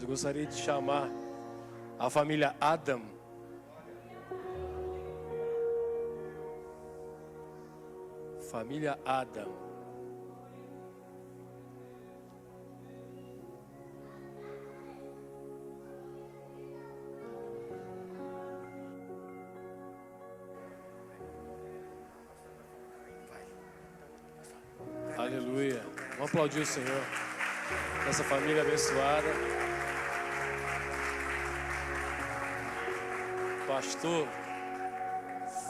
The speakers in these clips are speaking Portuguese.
Eu gostaria de chamar a família Adam. Família Adam. Aleluia. Vamos aplaudir o Senhor. Essa família abençoada. Pastor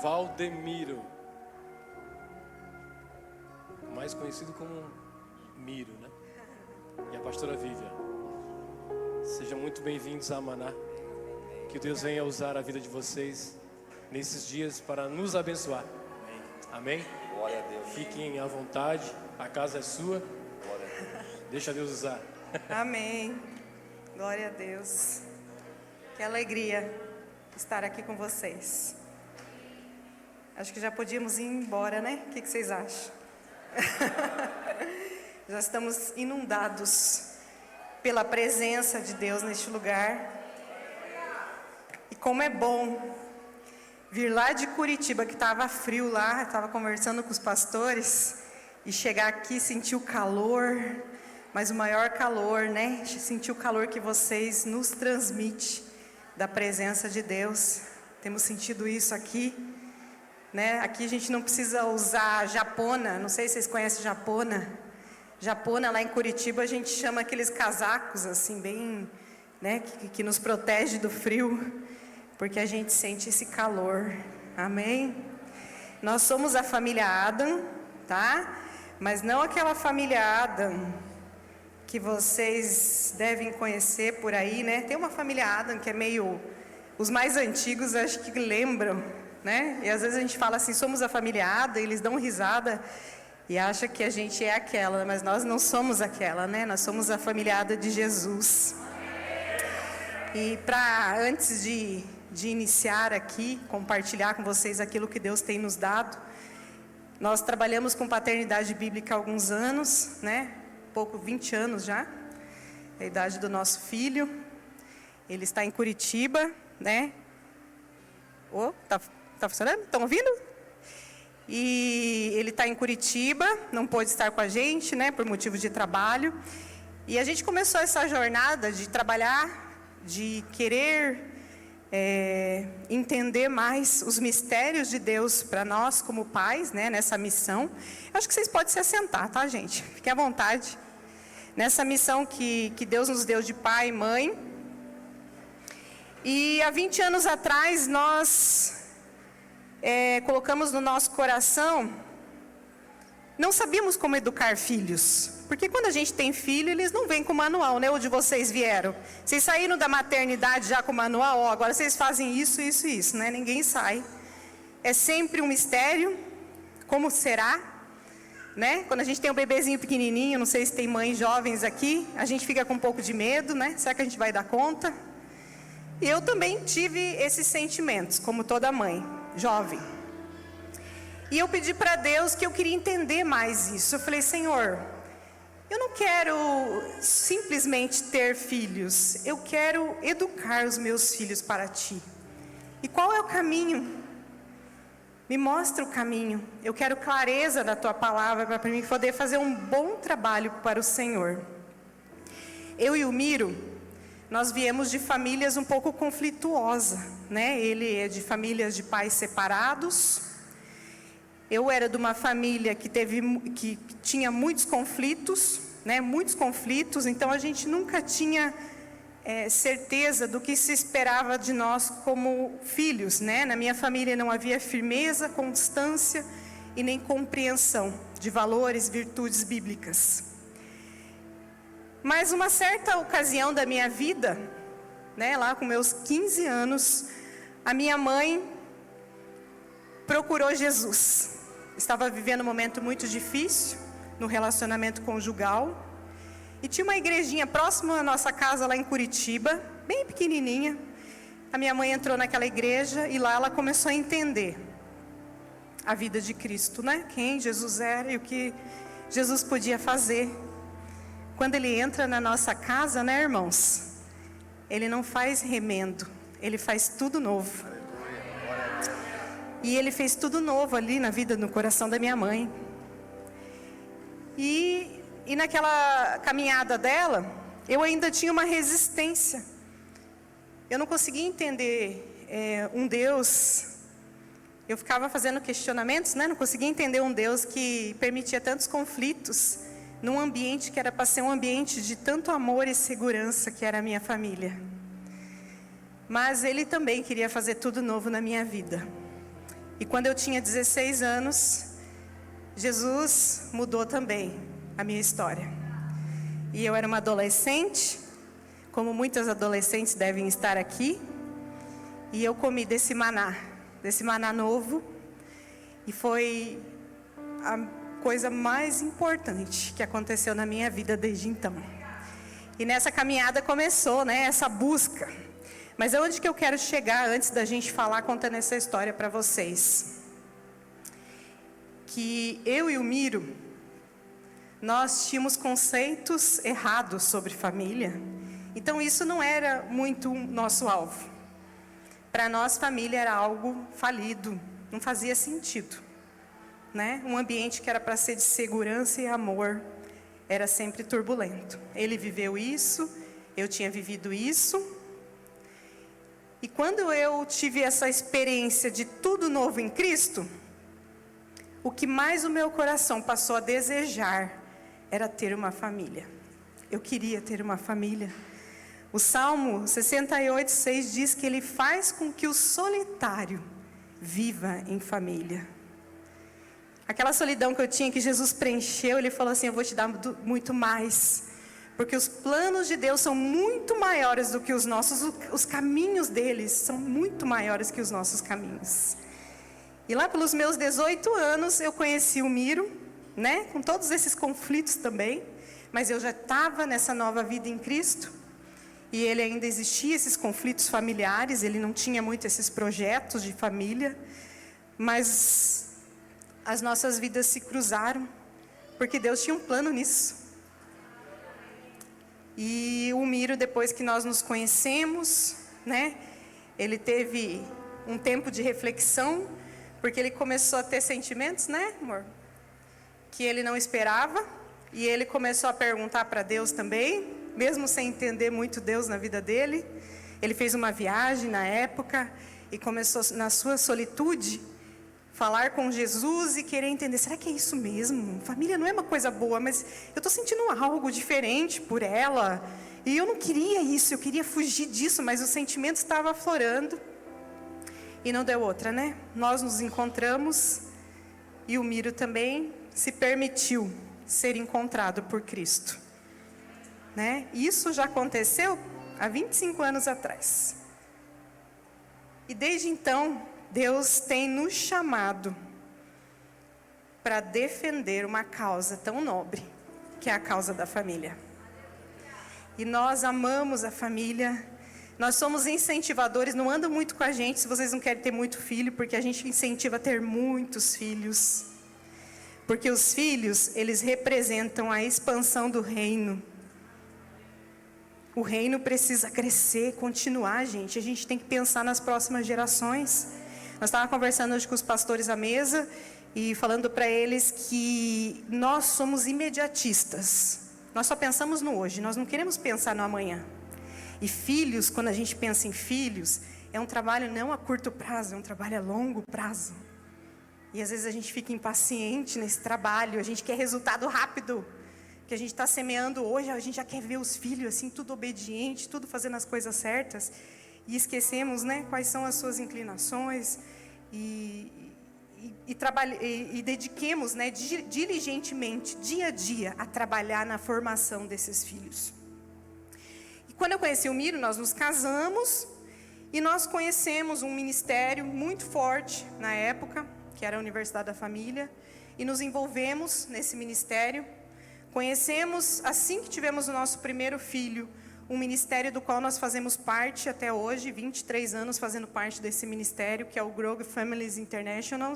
Valdemiro, mais conhecido como Miro, né? E a pastora Vivian. Sejam muito bem-vindos a Maná. Que Deus venha usar a vida de vocês nesses dias para nos abençoar. Amém? Glória a Deus. Fiquem à vontade, a casa é sua. Glória a Deus. Deixa Deus usar. Amém. Glória a Deus. Que alegria estar aqui com vocês. Acho que já podíamos ir embora, né? O que vocês acham? Já estamos inundados pela presença de Deus neste lugar. E como é bom vir lá de Curitiba, que estava frio lá, estava conversando com os pastores, e chegar aqui e sentir o calor, mas o maior calor, né? Sentir o calor que vocês nos transmitem da presença de Deus. Temos sentido isso aqui, né? Aqui a gente não precisa usar japona, não sei se vocês conhecem japona. Japona lá em Curitiba a gente chama aqueles casacos assim bem, né, que nos protege do frio, porque a gente sente esse calor. Amém? Nós somos a família Adam, tá? Mas não aquela família Adam que vocês devem conhecer por aí, né? Tem uma família Adam que é meio... Os mais antigos acho que lembram, né? E às vezes a gente fala assim, somos a família Adam, e eles dão risada e acham que a gente é aquela, mas nós não somos aquela, né? Nós somos a família Adam de Jesus. E antes de iniciar aqui, compartilhar com vocês aquilo que Deus tem nos dado, nós trabalhamos com paternidade bíblica há alguns anos, né? 20 anos já, a idade do nosso filho. Ele está em Curitiba, né? Tá funcionando? Estão ouvindo? E ele está em Curitiba, não pôde estar com a gente, né? Por motivo de trabalho. E a gente começou essa jornada de trabalhar, de querer entender mais os mistérios de Deus para nós como pais, né, nessa missão. Acho que vocês podem se assentar, tá, gente? Fiquem à vontade. Nessa missão que Deus nos deu de pai e mãe. E há 20 anos atrás nós colocamos no nosso coração, não sabíamos como educar filhos. Porque quando a gente tem filho, eles não vêm com manual, né? Onde vocês vieram? Vocês saíram da maternidade já com manual? Agora vocês fazem isso, isso e isso, né? Ninguém sai. É sempre um mistério. Como será? Né? Quando a gente tem um bebezinho pequenininho, não sei se tem mães jovens aqui, a gente fica com um pouco de medo, né? Será que a gente vai dar conta? E eu também tive esses sentimentos, como toda mãe, jovem. E eu pedi para Deus que eu queria entender mais isso. Eu falei, Senhor, eu não quero simplesmente ter filhos, eu quero educar os meus filhos para Ti. E qual é o caminho? Me mostra o caminho. Eu quero clareza da Tua palavra para mim poder fazer um bom trabalho para o Senhor. Eu e o Miro, nós viemos de famílias um pouco conflituosas, né? Ele é de famílias de pais separados. Eu era de uma família que tinha muitos conflitos, né? Muitos conflitos, então a gente nunca tinha certeza do que se esperava de nós como filhos, né? Na minha família não havia firmeza, constância e nem compreensão de valores, virtudes bíblicas. Mas uma certa ocasião da minha vida, né? Lá com meus 15 anos, a minha mãe procurou Jesus. Estava vivendo um momento muito difícil no relacionamento conjugal. E tinha uma igrejinha próxima à nossa casa lá em Curitiba, bem pequenininha. A minha mãe entrou naquela igreja e lá ela começou a entender a vida de Cristo, né? Quem Jesus era e o que Jesus podia fazer. Quando Ele entra na nossa casa, né, irmãos? Ele não faz remendo, Ele faz tudo novo. E Ele fez tudo novo ali na vida, no coração da minha mãe. E naquela caminhada dela, eu ainda tinha uma resistência. Eu não conseguia entender um Deus. Eu ficava fazendo questionamentos, né? Não conseguia entender um Deus que permitia tantos conflitos num ambiente que era para ser um ambiente de tanto amor e segurança, que era a minha família. Mas Ele também queria fazer tudo novo na minha vida. E quando eu tinha 16 anos, Jesus mudou também a minha história. E eu era uma adolescente, como muitas adolescentes devem estar aqui, e eu comi desse maná novo, e foi a coisa mais importante que aconteceu na minha vida desde então. E nessa caminhada começou, né, essa busca. Mas aonde que eu quero chegar antes da gente falar, contando essa história para vocês? Que eu e o Miro, nós tínhamos conceitos errados sobre família. Então isso não era muito nosso alvo. Para nós, família era algo falido, não fazia sentido, né? Um ambiente que era para ser de segurança e amor, era sempre turbulento. Ele viveu isso, eu tinha vivido isso. E quando eu tive essa experiência de tudo novo em Cristo, o que mais o meu coração passou a desejar era ter uma família. Eu queria ter uma família. O Salmo 68:6 diz que Ele faz com que o solitário viva em família. Aquela solidão que eu tinha, que Jesus preencheu, Ele falou assim: eu vou te dar muito mais. Porque os planos de Deus são muito maiores do que os nossos, os caminhos deles são muito maiores que os nossos caminhos. E lá pelos meus 18 anos, eu conheci o Miro, né? Com todos esses conflitos também, mas eu já estava nessa nova vida em Cristo. E ele ainda existia esses conflitos familiares, ele não tinha muito esses projetos de família, mas as nossas vidas se cruzaram, porque Deus tinha um plano nisso. E o Miro, depois que nós nos conhecemos, né, ele teve um tempo de reflexão, porque ele começou a ter sentimentos, né, amor? Que ele não esperava, e ele começou a perguntar para Deus também, mesmo sem entender muito Deus na vida dele. Ele fez uma viagem na época e começou, na sua solitude, falar com Jesus e querer entender, será que é isso mesmo? Família não é uma coisa boa, mas eu estou sentindo algo diferente por ela. E eu não queria isso, eu queria fugir disso, mas o sentimento estava aflorando. E não deu outra, né? Nós nos encontramos e o Miro também se permitiu ser encontrado por Cristo. Né? Isso já aconteceu há 25 anos atrás. E desde então, Deus tem nos chamado para defender uma causa tão nobre, que é a causa da família. E nós amamos a família, nós somos incentivadores, não anda muito com a gente se vocês não querem ter muito filho, porque a gente incentiva a ter muitos filhos. Porque os filhos, eles representam a expansão do reino. O reino precisa crescer, continuar, gente. A gente tem que pensar nas próximas gerações. Nós estávamos conversando hoje com os pastores à mesa e falando para eles que nós somos imediatistas. Nós só pensamos no hoje, nós não queremos pensar no amanhã. E filhos, quando a gente pensa em filhos, é um trabalho não a curto prazo, é um trabalho a longo prazo. E às vezes a gente fica impaciente nesse trabalho, a gente quer resultado rápido. Que a gente está semeando hoje, a gente já quer ver os filhos assim, tudo obediente, tudo fazendo as coisas certas. E esquecemos, né, quais são as suas inclinações. E dediquemos, né, diligentemente, dia a dia, a trabalhar na formação desses filhos. E quando eu conheci o Miro, nós nos casamos. E nós conhecemos um ministério muito forte na época, que era a Universidade da Família. E nos envolvemos nesse ministério. Conhecemos, assim que tivemos o nosso primeiro filho, um ministério do qual nós fazemos parte até hoje, 23 anos fazendo parte desse ministério, que é o Grow Families International,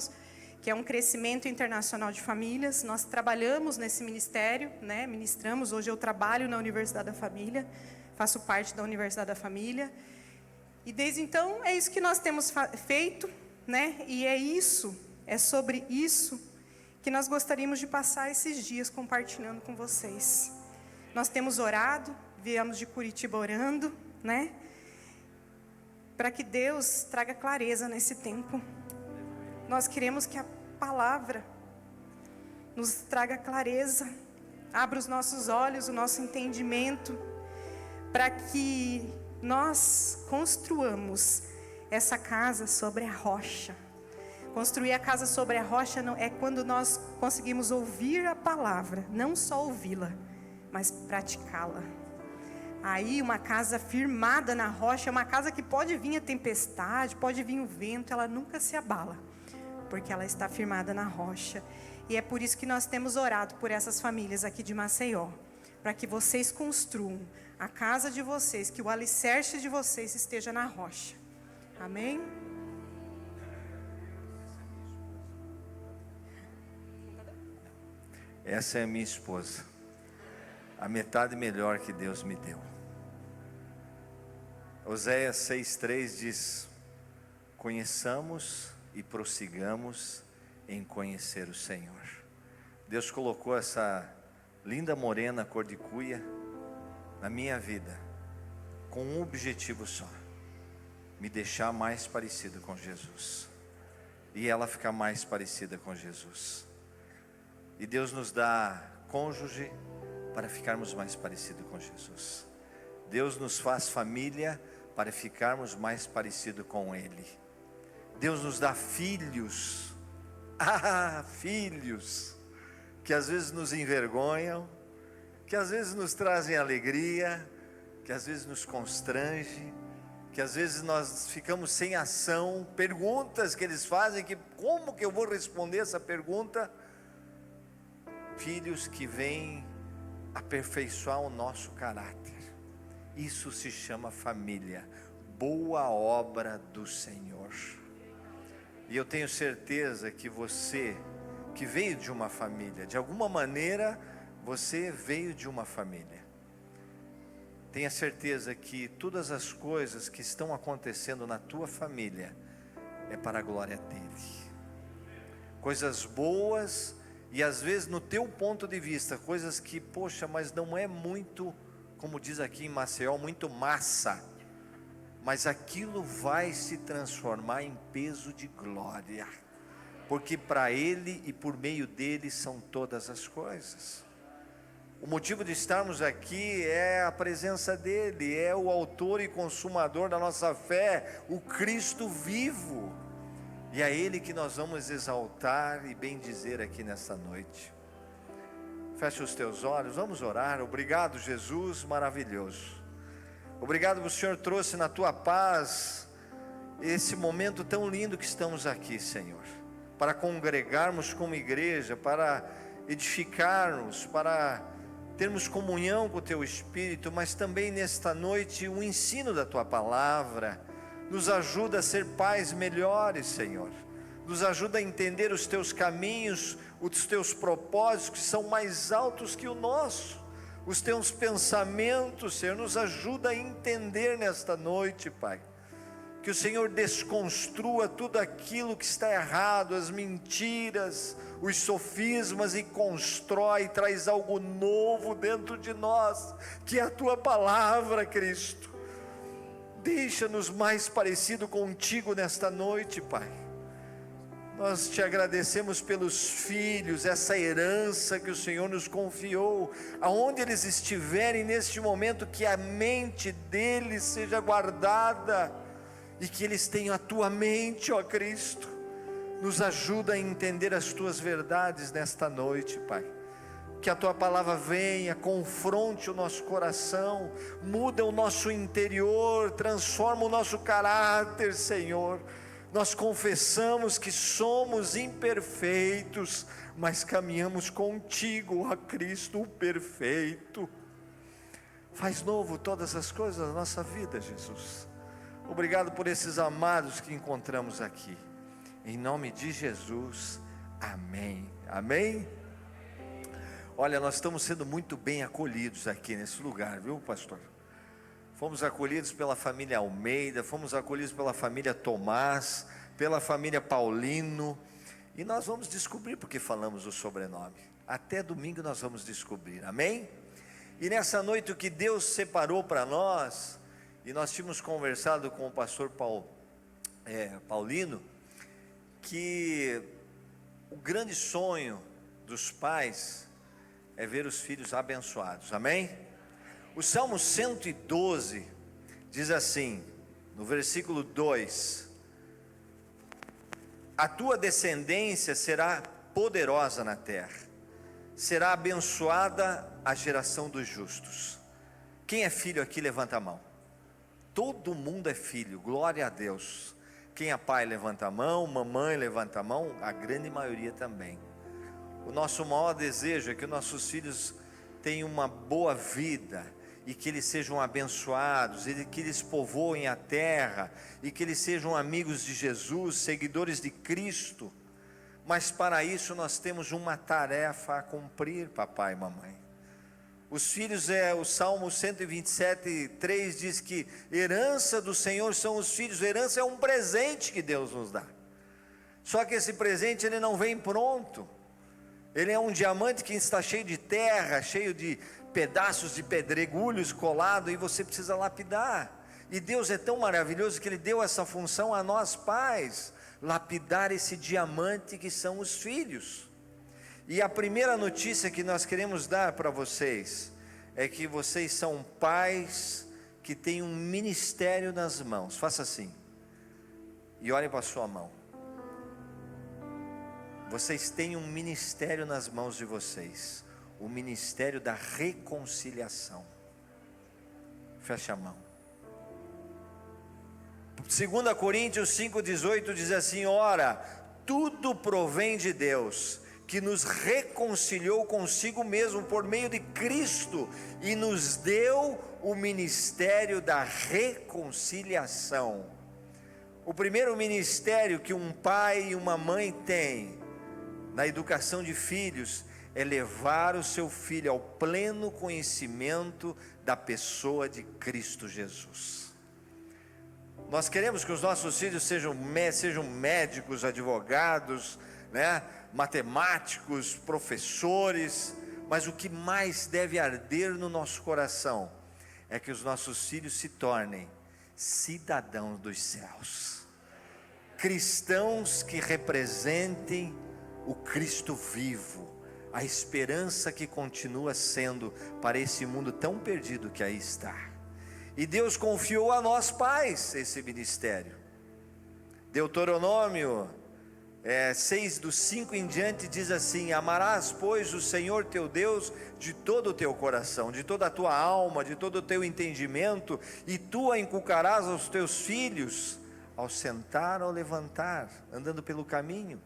que é um crescimento internacional de famílias. Nós trabalhamos nesse ministério, né? Ministramos, hoje eu trabalho na Universidade da Família, faço parte da Universidade da Família. E desde então é isso que nós temos feito, né? E é sobre isso que nós gostaríamos de passar esses dias compartilhando com vocês. Nós temos orado, viemos de Curitiba orando, né? Para que Deus traga clareza nesse tempo. Nós queremos que a palavra nos traga clareza, abra os nossos olhos, o nosso entendimento, para que nós construamos essa casa sobre a rocha. Construir a casa sobre a rocha é quando nós conseguimos ouvir a palavra, não só ouvi-la, mas praticá-la. Aí uma casa firmada na rocha é uma casa que pode vir a tempestade, pode vir o vento, ela nunca se abala, porque ela está firmada na rocha. E é por isso que nós temos orado por essas famílias aqui de Maceió, para que vocês construam a casa de vocês, que o alicerce de vocês esteja na rocha. Amém? Essa é a minha esposa, a metade melhor que Deus me deu. Oséias 6,3 diz: conheçamos e prossigamos em conhecer o Senhor. Deus colocou essa linda morena cor de cuia na minha vida com um objetivo só: me deixar mais parecido com Jesus e ela ficar mais parecida com Jesus. E Deus nos dá cônjuge para ficarmos mais parecidos com Jesus. Deus nos faz família para ficarmos mais parecidos com Ele. Deus nos dá filhos, filhos, que às vezes nos envergonham, que às vezes nos trazem alegria, que às vezes nos constrange, que às vezes nós ficamos sem ação, perguntas que eles fazem, que como que eu vou responder essa pergunta? Filhos que vêm aperfeiçoar o nosso caráter. Isso se chama família, boa obra do Senhor. E eu tenho certeza que você, que veio de uma família, de alguma maneira você veio de uma família, tenha certeza que todas as coisas que estão acontecendo na tua família é para a glória dele. Coisas boas, e às vezes no teu ponto de vista, coisas que, poxa, mas não é muito, como diz aqui em Maceió, muito massa, mas aquilo vai se transformar em peso de glória, porque para Ele e por meio dele são todas as coisas. O motivo de estarmos aqui é a presença dele, é o autor e consumador da nossa fé, o Cristo vivo. E é Ele que nós vamos exaltar e bendizer aqui nesta noite. Feche os teus olhos, vamos orar. Obrigado, Jesus maravilhoso. Obrigado que o Senhor trouxe na tua paz esse momento tão lindo que estamos aqui, Senhor, para congregarmos como igreja, para edificarmos, para termos comunhão com o teu Espírito, mas também nesta noite o ensino da tua palavra. Nos ajuda a ser pais melhores, Senhor. Nos ajuda a entender os teus caminhos, os teus propósitos que são mais altos que o nosso. Os teus pensamentos, Senhor, nos ajuda a entender nesta noite, Pai. Que o Senhor desconstrua tudo aquilo que está errado, as mentiras, os sofismas, e constrói, traz algo novo dentro de nós, que é a tua palavra, Cristo. Deixa-nos mais parecido contigo nesta noite, Pai. Nós te agradecemos pelos filhos, essa herança que o Senhor nos confiou, aonde eles estiverem neste momento, que a mente deles seja guardada, e que eles tenham a tua mente, ó Cristo. Nos ajuda a entender as tuas verdades nesta noite, Pai. Que a tua palavra venha, confronte o nosso coração, muda o nosso interior, transforma o nosso caráter, Senhor. Nós confessamos que somos imperfeitos, mas caminhamos contigo, ó Cristo, o perfeito. Faz novo todas as coisas da nossa vida, Jesus. Obrigado por esses amados que encontramos aqui. Em nome de Jesus, amém. Amém? Olha, nós estamos sendo muito bem acolhidos aqui nesse lugar, viu, pastor? fomos acolhidos pela família Almeida, fomos acolhidos pela família Tomás, pela família Paulino, e nós vamos descobrir porque falamos o sobrenome. Até domingo nós vamos descobrir, amém? E nessa noite o que Deus separou para nós, e nós tínhamos conversado com o pastor Paulino, que o grande sonho dos pais é ver os filhos abençoados, amém? O Salmo 112 diz assim, no versículo 2: a tua descendência será poderosa na terra, será abençoada a geração dos justos. Quem é filho aqui, levanta a mão. Todo mundo é filho, glória a Deus. Quem é pai, levanta a mão. Mamãe, levanta a mão. A grande maioria também. O nosso maior desejo é que nossos filhos tenham uma boa vida, e que eles sejam abençoados, e que eles povoem a terra, e que eles sejam amigos de Jesus, seguidores de Cristo. Mas para isso nós temos uma tarefa a cumprir, papai e mamãe. Os filhos, o Salmo 127:3 diz que herança do Senhor são os filhos. Herança é um presente que Deus nos dá. Só que esse presente ele não vem pronto. Ele é um diamante que está cheio de terra, cheio de pedaços de pedregulhos colado, e você precisa lapidar. E Deus é tão maravilhoso que Ele deu essa função a nós pais, lapidar esse diamante que são os filhos. E a primeira notícia que nós queremos dar para vocês é que vocês são pais que têm um ministério nas mãos. Faça assim e olhe para a sua mão. Vocês têm um ministério nas mãos de vocês, o ministério da reconciliação. Feche a mão. 2 Coríntios 5:18 diz assim: ora, tudo provém de Deus, que nos reconciliou consigo mesmo por meio de Cristo, e nos deu o ministério da reconciliação. O primeiro ministério que um pai e uma mãe têm na educação de filhos é levar o seu filho ao pleno conhecimento da pessoa de Cristo Jesus. Nós queremos que os nossos filhos sejam médicos, advogados, matemáticos, professores, mas o que mais deve arder no nosso coração é que os nossos filhos se tornem cidadãos dos céus, cristãos que representem o Cristo vivo, a esperança que continua sendo para esse mundo tão perdido que aí está. E Deus confiou a nós pais esse ministério. Deuteronômio 6:5 em diante diz assim: amarás, pois, o Senhor teu Deus de todo o teu coração, de toda a tua alma, de todo o teu entendimento, e tu a inculcarás aos teus filhos, ao sentar ou levantar, andando pelo caminho.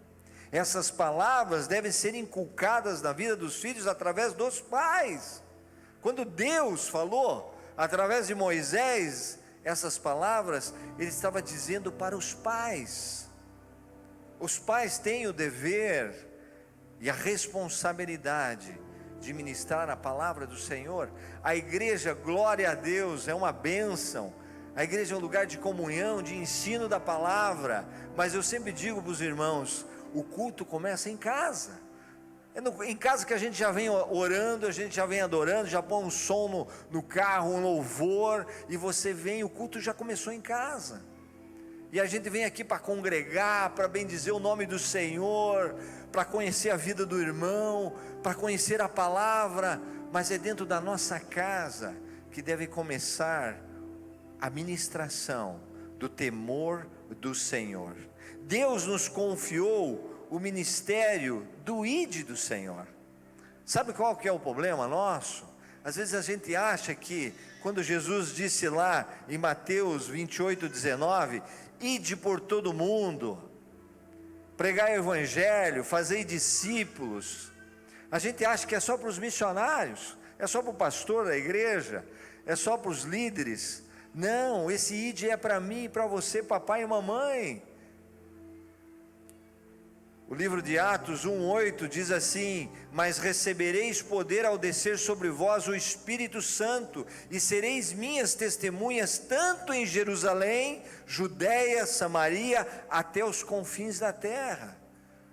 Essas palavras devem ser inculcadas na vida dos filhos através dos pais. Quando Deus falou através de Moisés essas palavras, Ele estava dizendo para os pais. Os pais têm o dever e a responsabilidade de ministrar a palavra do Senhor. A igreja, glória a Deus, é uma bênção. A igreja é um lugar de comunhão, de ensino da palavra. Mas eu sempre digo para os irmãos, o culto começa em casa. É em casa que a gente já vem orando, a gente já vem adorando, já põe um som no carro, um louvor, e você vem, o culto já começou em casa. E a gente vem aqui para congregar, para bendizer o nome do Senhor, para conhecer a vida do irmão, para conhecer a palavra, mas é dentro da nossa casa que deve começar a ministração do temor do Senhor. Deus nos confiou o ministério do ID do Senhor. Sabe qual que é o problema nosso? Às vezes a gente acha que, quando Jesus disse lá em Mateus 28:19, ide por todo mundo, pregai o evangelho, fazei discípulos, a gente acha que é só para os missionários, é só para o pastor da igreja, é só para os líderes. Não, esse ide é para mim e para você, papai e mamãe. O livro de Atos 1:8 diz assim: mas recebereis poder ao descer sobre vós o Espírito Santo, e sereis minhas testemunhas, tanto em Jerusalém, Judeia, Samaria, até os confins da terra.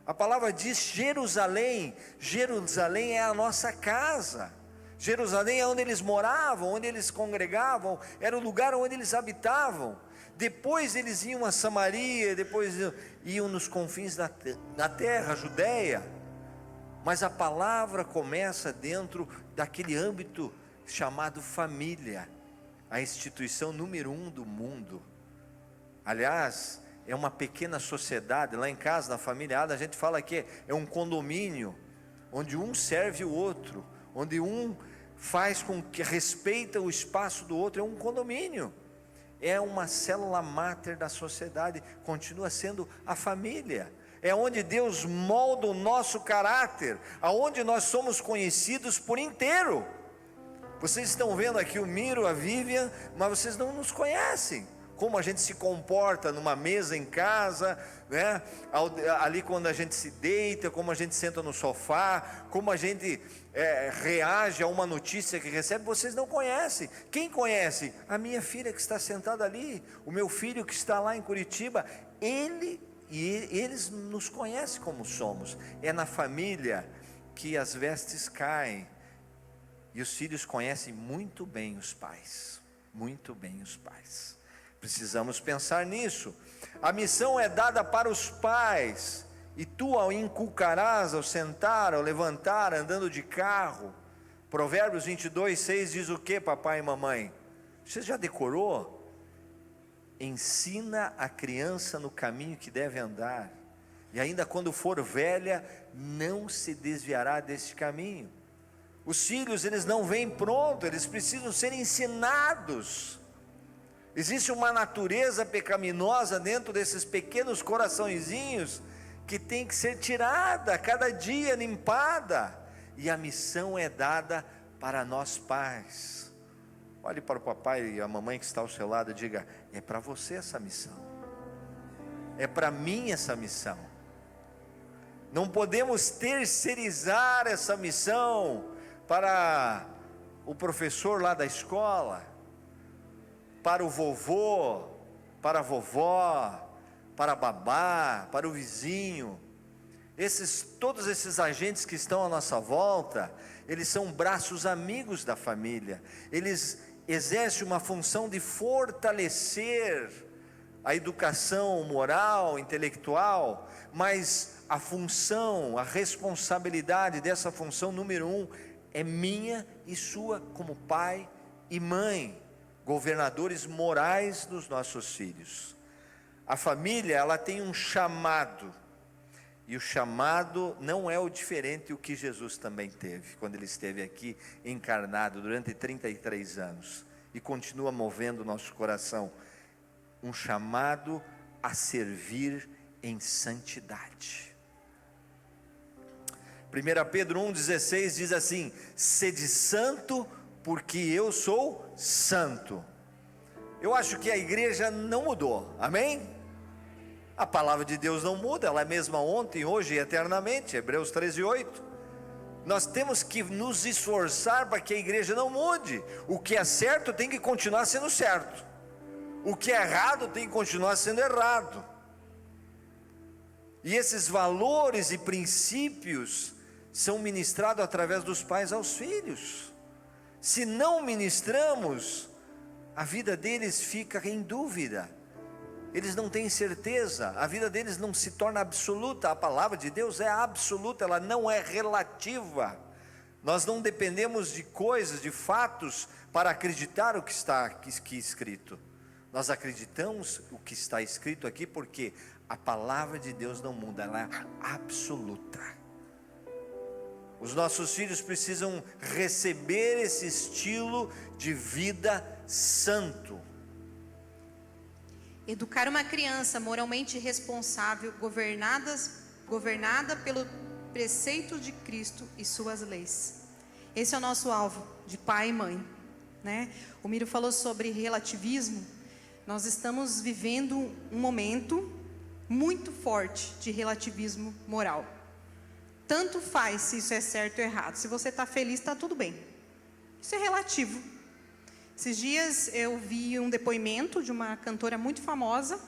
A palavra diz Jerusalém. Jerusalém é a nossa casa. Jerusalém é onde eles moravam, onde eles congregavam, era o lugar onde eles habitavam. Depois eles iam a Samaria, depois iam nos confins da terra, a Judeia. Mas a palavra começa dentro daquele âmbito chamado família, a instituição número 1 do mundo. Aliás, é uma pequena sociedade. Lá em casa, na família Ada, a gente fala que é um condomínio, onde um serve o outro, onde um faz com que respeita o espaço do outro. É um condomínio, é uma célula máter da sociedade, continua sendo a família. É onde Deus molda o nosso caráter, aonde nós somos conhecidos por inteiro. Vocês estão vendo aqui o Miro, a Vivian, mas vocês não nos conhecem. Como a gente se comporta numa mesa em casa, né? Ali quando a gente se deita, como a gente senta no sofá, como a gente reage a uma notícia que recebe, vocês não conhecem. Quem conhece? A minha filha que está sentada ali, o meu filho que está lá em Curitiba. Eles nos conhecem como somos. É na família que as vestes caem, e os filhos conhecem muito bem os pais, muito bem os pais. Precisamos pensar nisso. A missão é dada para os pais, e tu a inculcarás ao sentar, ao levantar, andando de carro. Provérbios 22:6 diz o que, papai e mamãe? Você já decorou? Ensina a criança no caminho que deve andar, e ainda quando for velha, não se desviará deste caminho. Os filhos, eles não vêm pronto, eles precisam ser ensinados. Existe uma natureza pecaminosa dentro desses pequenos coraçõezinhos que tem que ser tirada a cada dia, limpada. E a missão é dada para nós pais. Olhe para o papai e a mamãe que está ao seu lado e diga: é para você essa missão, é para mim essa missão. Não podemos terceirizar essa missão para o professor lá da escola, para o vovô, para a vovó, para a babá, para o vizinho. Todos esses agentes que estão à nossa volta, eles são braços amigos da família. Eles exercem uma função de fortalecer a educação moral, intelectual, mas a função, a responsabilidade dessa função número 1 é minha e sua como pai e mãe, governadores morais dos nossos filhos. A família, ela tem um chamado, e o chamado não é o diferente do que Jesus também teve, quando ele esteve aqui encarnado durante 33 anos, e continua movendo o nosso coração, um chamado a servir em santidade. 1 Pedro 1,16 diz assim: sede santo, porque eu sou santo. Eu acho que a igreja não mudou, amém? A palavra de Deus não muda, ela é a mesma ontem, hoje e eternamente. Hebreus 13:8. Nós temos que nos esforçar para que a igreja não mude. O que é certo tem que continuar sendo certo, o que é errado tem que continuar sendo errado. E esses valores e princípios são ministrados através dos pais aos filhos. Se não ministramos, a vida deles fica em dúvida, eles não têm certeza, a vida deles não se torna absoluta. A palavra de Deus é absoluta, ela não é relativa. Nós não dependemos de coisas, de fatos, para acreditar o que está aqui escrito. Nós acreditamos o que está escrito aqui porque a palavra de Deus não muda, ela é absoluta. Os nossos filhos precisam receber esse estilo de vida santo. Educar uma criança moralmente responsável, governada pelo preceito de Cristo e suas leis. Esse é o nosso alvo de pai e mãe, né? O Miro falou sobre relativismo. Nós estamos vivendo um momento muito forte de relativismo moral. Tanto faz se isso é certo ou errado. Se você está feliz, está tudo bem. Isso é relativo. Esses dias eu vi um depoimento de uma cantora muito famosa,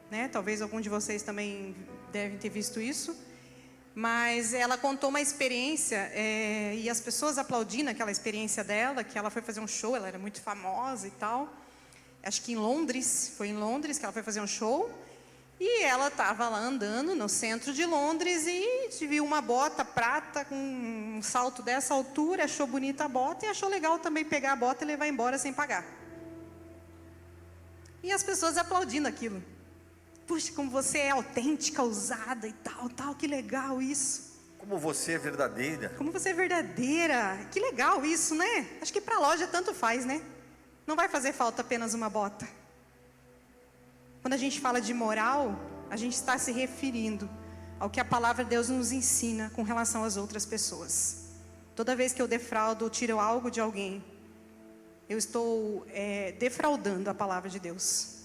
né? Talvez algum de vocês também devem ter visto isso. Mas ela contou uma experiência e as pessoas aplaudindo aquela experiência dela, que ela foi fazer um show, ela era muito famosa e tal. Acho que foi em Londres que ela foi fazer um show. E ela estava lá andando no centro de Londres e viu uma bota prata com um salto dessa altura, achou bonita a bota e achou legal também pegar a bota e levar embora sem pagar. E as pessoas aplaudindo aquilo. Puxa, como você é autêntica, ousada e tal, que legal isso. Como você é verdadeira. Como você é verdadeira, que legal isso, né? Acho que para a loja tanto faz, né? Não vai fazer falta apenas uma bota. Quando a gente fala de moral, a gente está se referindo ao que a palavra de Deus nos ensina com relação às outras pessoas. Toda vez que eu defraudo ou tiro algo de alguém, eu estou defraudando a palavra de Deus,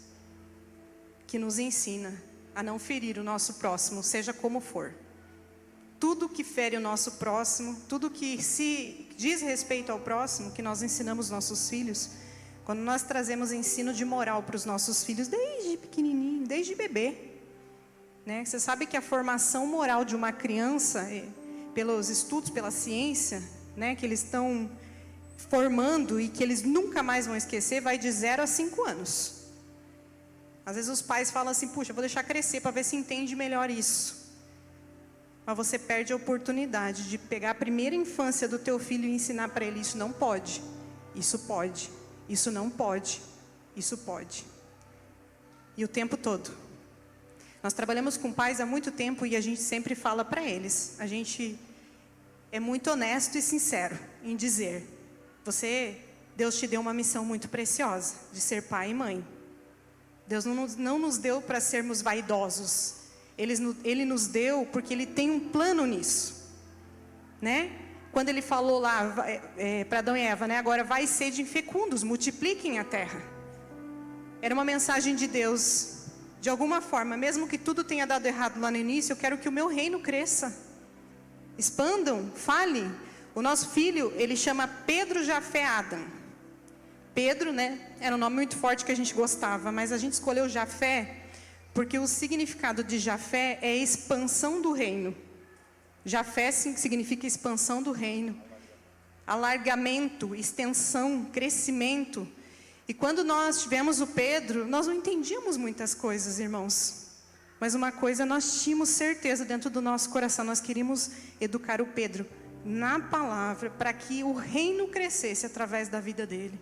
que nos ensina a não ferir o nosso próximo, seja como for. Tudo que fere o nosso próximo, tudo que se diz respeito ao próximo, que nós ensinamos nossos filhos, quando nós trazemos ensino de moral para os nossos filhos, desde pequenininho, desde bebê, né? Você sabe que a formação moral de uma criança, pelos estudos, pela ciência, né, que eles estão formando e que eles nunca mais vão esquecer, vai de 0 a 5 anos. Às vezes os pais falam assim, puxa, vou deixar crescer para ver se entende melhor isso. Mas você perde a oportunidade de pegar a primeira infância do teu filho e ensinar para ele, isso não pode, isso pode. Isso não pode, isso pode. E o tempo todo. Nós trabalhamos com pais há muito tempo e a gente sempre fala para eles. A gente é muito honesto e sincero em dizer: Deus te deu uma missão muito preciosa, de ser pai e mãe. Deus não nos deu para sermos vaidosos. Ele nos deu porque Ele tem um plano nisso. Né? Quando Ele falou lá para Adão e Eva, né? Agora vai sede fecundos, multipliquem a terra. Era uma mensagem de Deus. De alguma forma, mesmo que tudo tenha dado errado lá no início, eu quero que o meu reino cresça. Expandam, falem. O nosso filho, ele chama Pedro Jafé Adam. Pedro, né? Era um nome muito forte que a gente gostava, mas a gente escolheu Jafé porque o significado de Jafé é expansão do reino. Jafé significa expansão do reino, alargamento, extensão, crescimento. E quando nós tivemos o Pedro, nós não entendíamos muitas coisas, irmãos. Mas uma coisa nós tínhamos certeza dentro do nosso coração, nós queríamos educar o Pedro na palavra, para que o reino crescesse através da vida dele.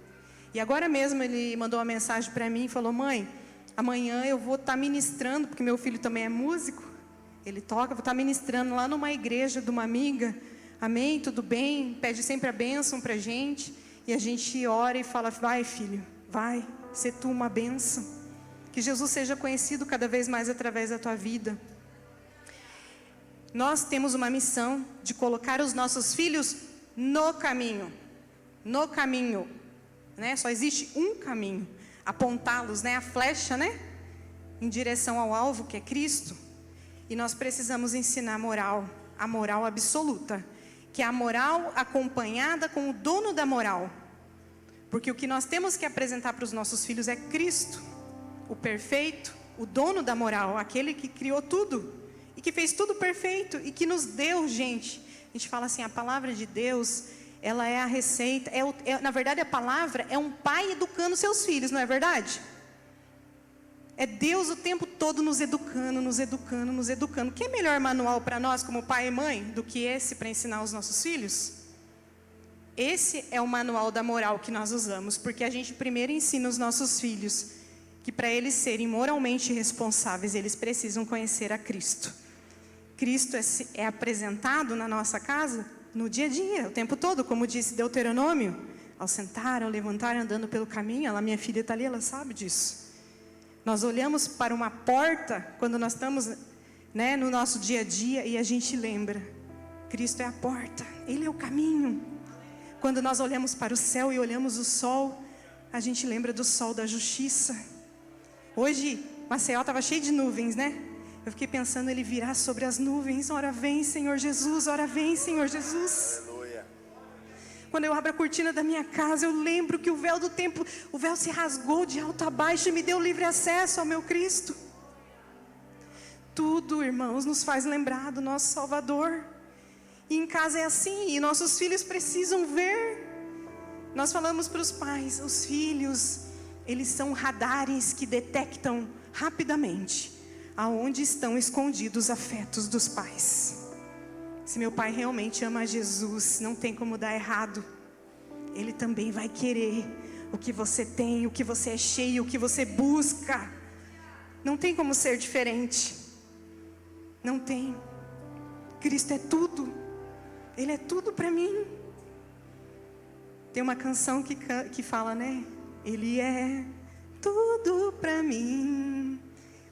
E agora mesmo ele mandou uma mensagem para mim e falou: mãe, amanhã eu vou estar ministrando, porque meu filho também é músico. Ele toca, vou estar ministrando lá numa igreja de uma amiga. Amém, tudo bem? Pede sempre a bênção para a gente. E a gente ora e fala: vai filho, vai, ser tu uma bênção. Que Jesus seja conhecido cada vez mais através da tua vida. Nós temos uma missão de colocar os nossos filhos no caminho. No caminho, né? Só existe um caminho. Apontá-los, né? A flecha, né? Em direção ao alvo, que é Cristo. E nós precisamos ensinar a moral absoluta, que é a moral acompanhada com o dono da moral. Porque o que nós temos que apresentar para os nossos filhos é Cristo, o perfeito, o dono da moral, aquele que criou tudo e que fez tudo perfeito e que nos deu, gente. A gente fala assim, a palavra de Deus, ela é a receita, na verdade a palavra é um pai educando seus filhos, não é verdade? É Deus o tempo todo nos educando, nos educando, nos educando. Que melhor manual para nós como pai e mãe do que esse para ensinar os nossos filhos? Esse é o manual da moral que nós usamos, porque a gente primeiro ensina os nossos filhos que para eles serem moralmente responsáveis, eles precisam conhecer a Cristo. Cristo é apresentado na nossa casa no dia a dia, o tempo todo, como disse Deuteronômio, ao sentar, ao levantar, andando pelo caminho. A minha filha está ali, ela sabe disso. Nós olhamos para uma porta quando nós estamos, né, no nosso dia a dia e a gente lembra, Cristo é a porta, Ele é o caminho. Quando nós olhamos para o céu e olhamos o sol, a gente lembra do sol da justiça. Hoje, Maceió estava cheio de nuvens, né? Eu fiquei pensando, Ele virá sobre as nuvens. Ora vem, Senhor Jesus, ora vem, Senhor Jesus. Aleluia. Quando eu abro a cortina da minha casa, eu lembro que o véu do templo, o véu se rasgou de alto a baixo e me deu livre acesso ao meu Cristo. Tudo, irmãos, nos faz lembrar do nosso Salvador. E em casa é assim, e nossos filhos precisam ver. Nós falamos para os pais, os filhos, eles são radares que detectam rapidamente aonde estão escondidos os afetos dos pais. Se meu pai realmente ama Jesus, não tem como dar errado. Ele também vai querer o que você tem, o que você é cheio, o que você busca. Não tem como ser diferente. Não tem. Cristo é tudo. Ele é tudo para mim. Tem uma canção que fala, né? Ele é tudo para mim.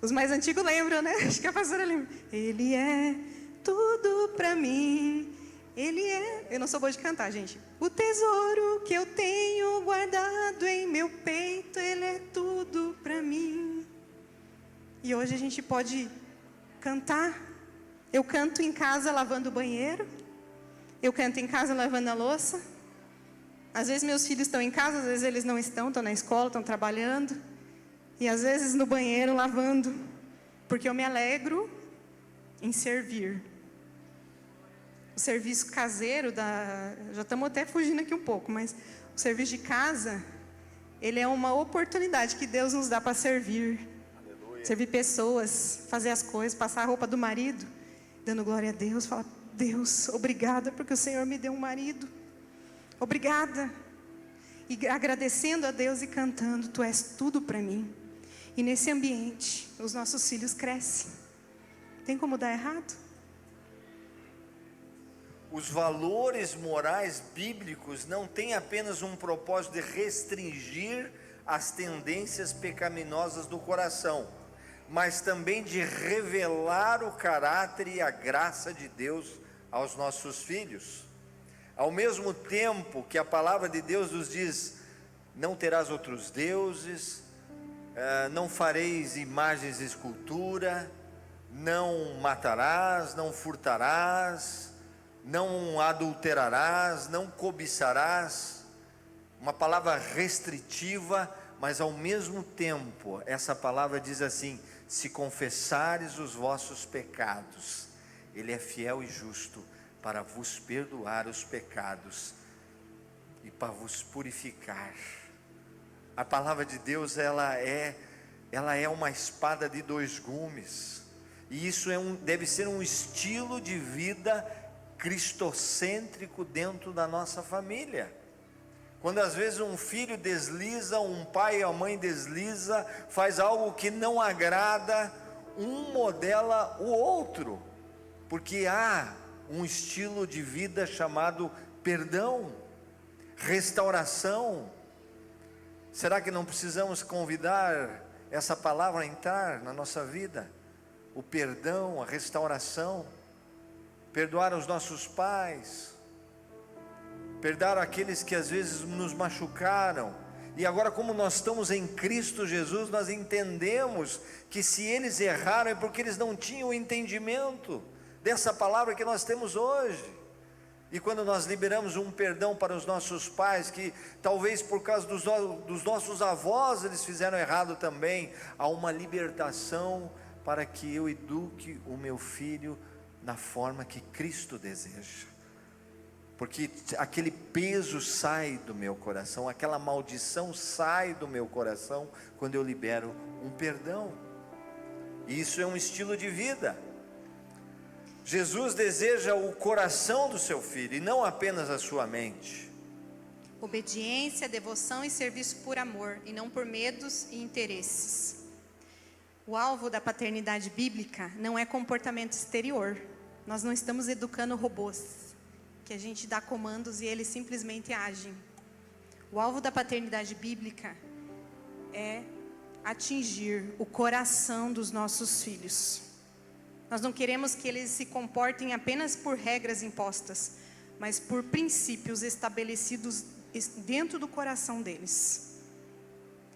Os mais antigos lembram, né? Acho que a pastora lembra. Ele é tudo para mim. Ele é... Eu não sou boa de cantar, gente. O tesouro que eu tenho guardado em meu peito, Ele é tudo para mim. E hoje a gente pode cantar. Eu canto em casa lavando o banheiro. Eu canto em casa lavando a louça. Às vezes meus filhos estão em casa, às vezes eles não estão na escola, estão trabalhando. E às vezes no banheiro lavando. Porque eu me alegro em servir. O serviço caseiro, já estamos até fugindo aqui um pouco, mas o serviço de casa, ele é uma oportunidade que Deus nos dá para servir. Aleluia. Servir pessoas, fazer as coisas, passar a roupa do marido, dando glória a Deus, falar, Deus, obrigada porque o Senhor me deu um marido. Obrigada. E agradecendo a Deus e cantando, Tu és tudo para mim. E nesse ambiente, os nossos filhos crescem. Tem como dar errado? Os valores morais bíblicos não têm apenas um propósito de restringir as tendências pecaminosas do coração, mas também de revelar o caráter e a graça de Deus aos nossos filhos. Ao mesmo tempo que a palavra de Deus nos diz, não terás outros deuses, não fareis imagens de escultura, não matarás, não furtarás, não adulterarás, não cobiçarás. Uma palavra restritiva, mas ao mesmo tempo, essa palavra diz assim, se confessares os vossos pecados, Ele é fiel e justo para vos perdoar os pecados e para vos purificar. A palavra de Deus, ela é uma espada de dois gumes, e isso deve ser um estilo de vida cristocêntrico dentro da nossa família. Quando às vezes um filho desliza, um pai ou a mãe desliza, faz algo que não agrada, um modela o outro, porque há um estilo de vida chamado perdão, restauração. Será que não precisamos convidar essa palavra a entrar na nossa vida? O perdão, a restauração, perdoar os nossos pais, perdoar aqueles que às vezes nos machucaram, e agora como nós estamos em Cristo Jesus, nós entendemos que se eles erraram é porque eles não tinham o entendimento dessa palavra que nós temos hoje. E quando nós liberamos um perdão para os nossos pais, que talvez por causa dos nossos avós eles fizeram errado também, há uma libertação para que eu eduque o meu filho na forma que Cristo deseja, porque aquele peso sai do meu coração, aquela maldição sai do meu coração quando eu libero um perdão. E isso é um estilo de vida. Jesus deseja o coração do seu filho e não apenas a sua mente. Obediência, devoção e serviço por amor, e não por medos e interesses. O alvo da paternidade bíblica não é comportamento exterior. Nós não estamos educando robôs, que a gente dá comandos e eles simplesmente agem. O alvo da paternidade bíblica é atingir o coração dos nossos filhos. Nós não queremos que eles se comportem apenas por regras impostas, mas por princípios estabelecidos dentro do coração deles.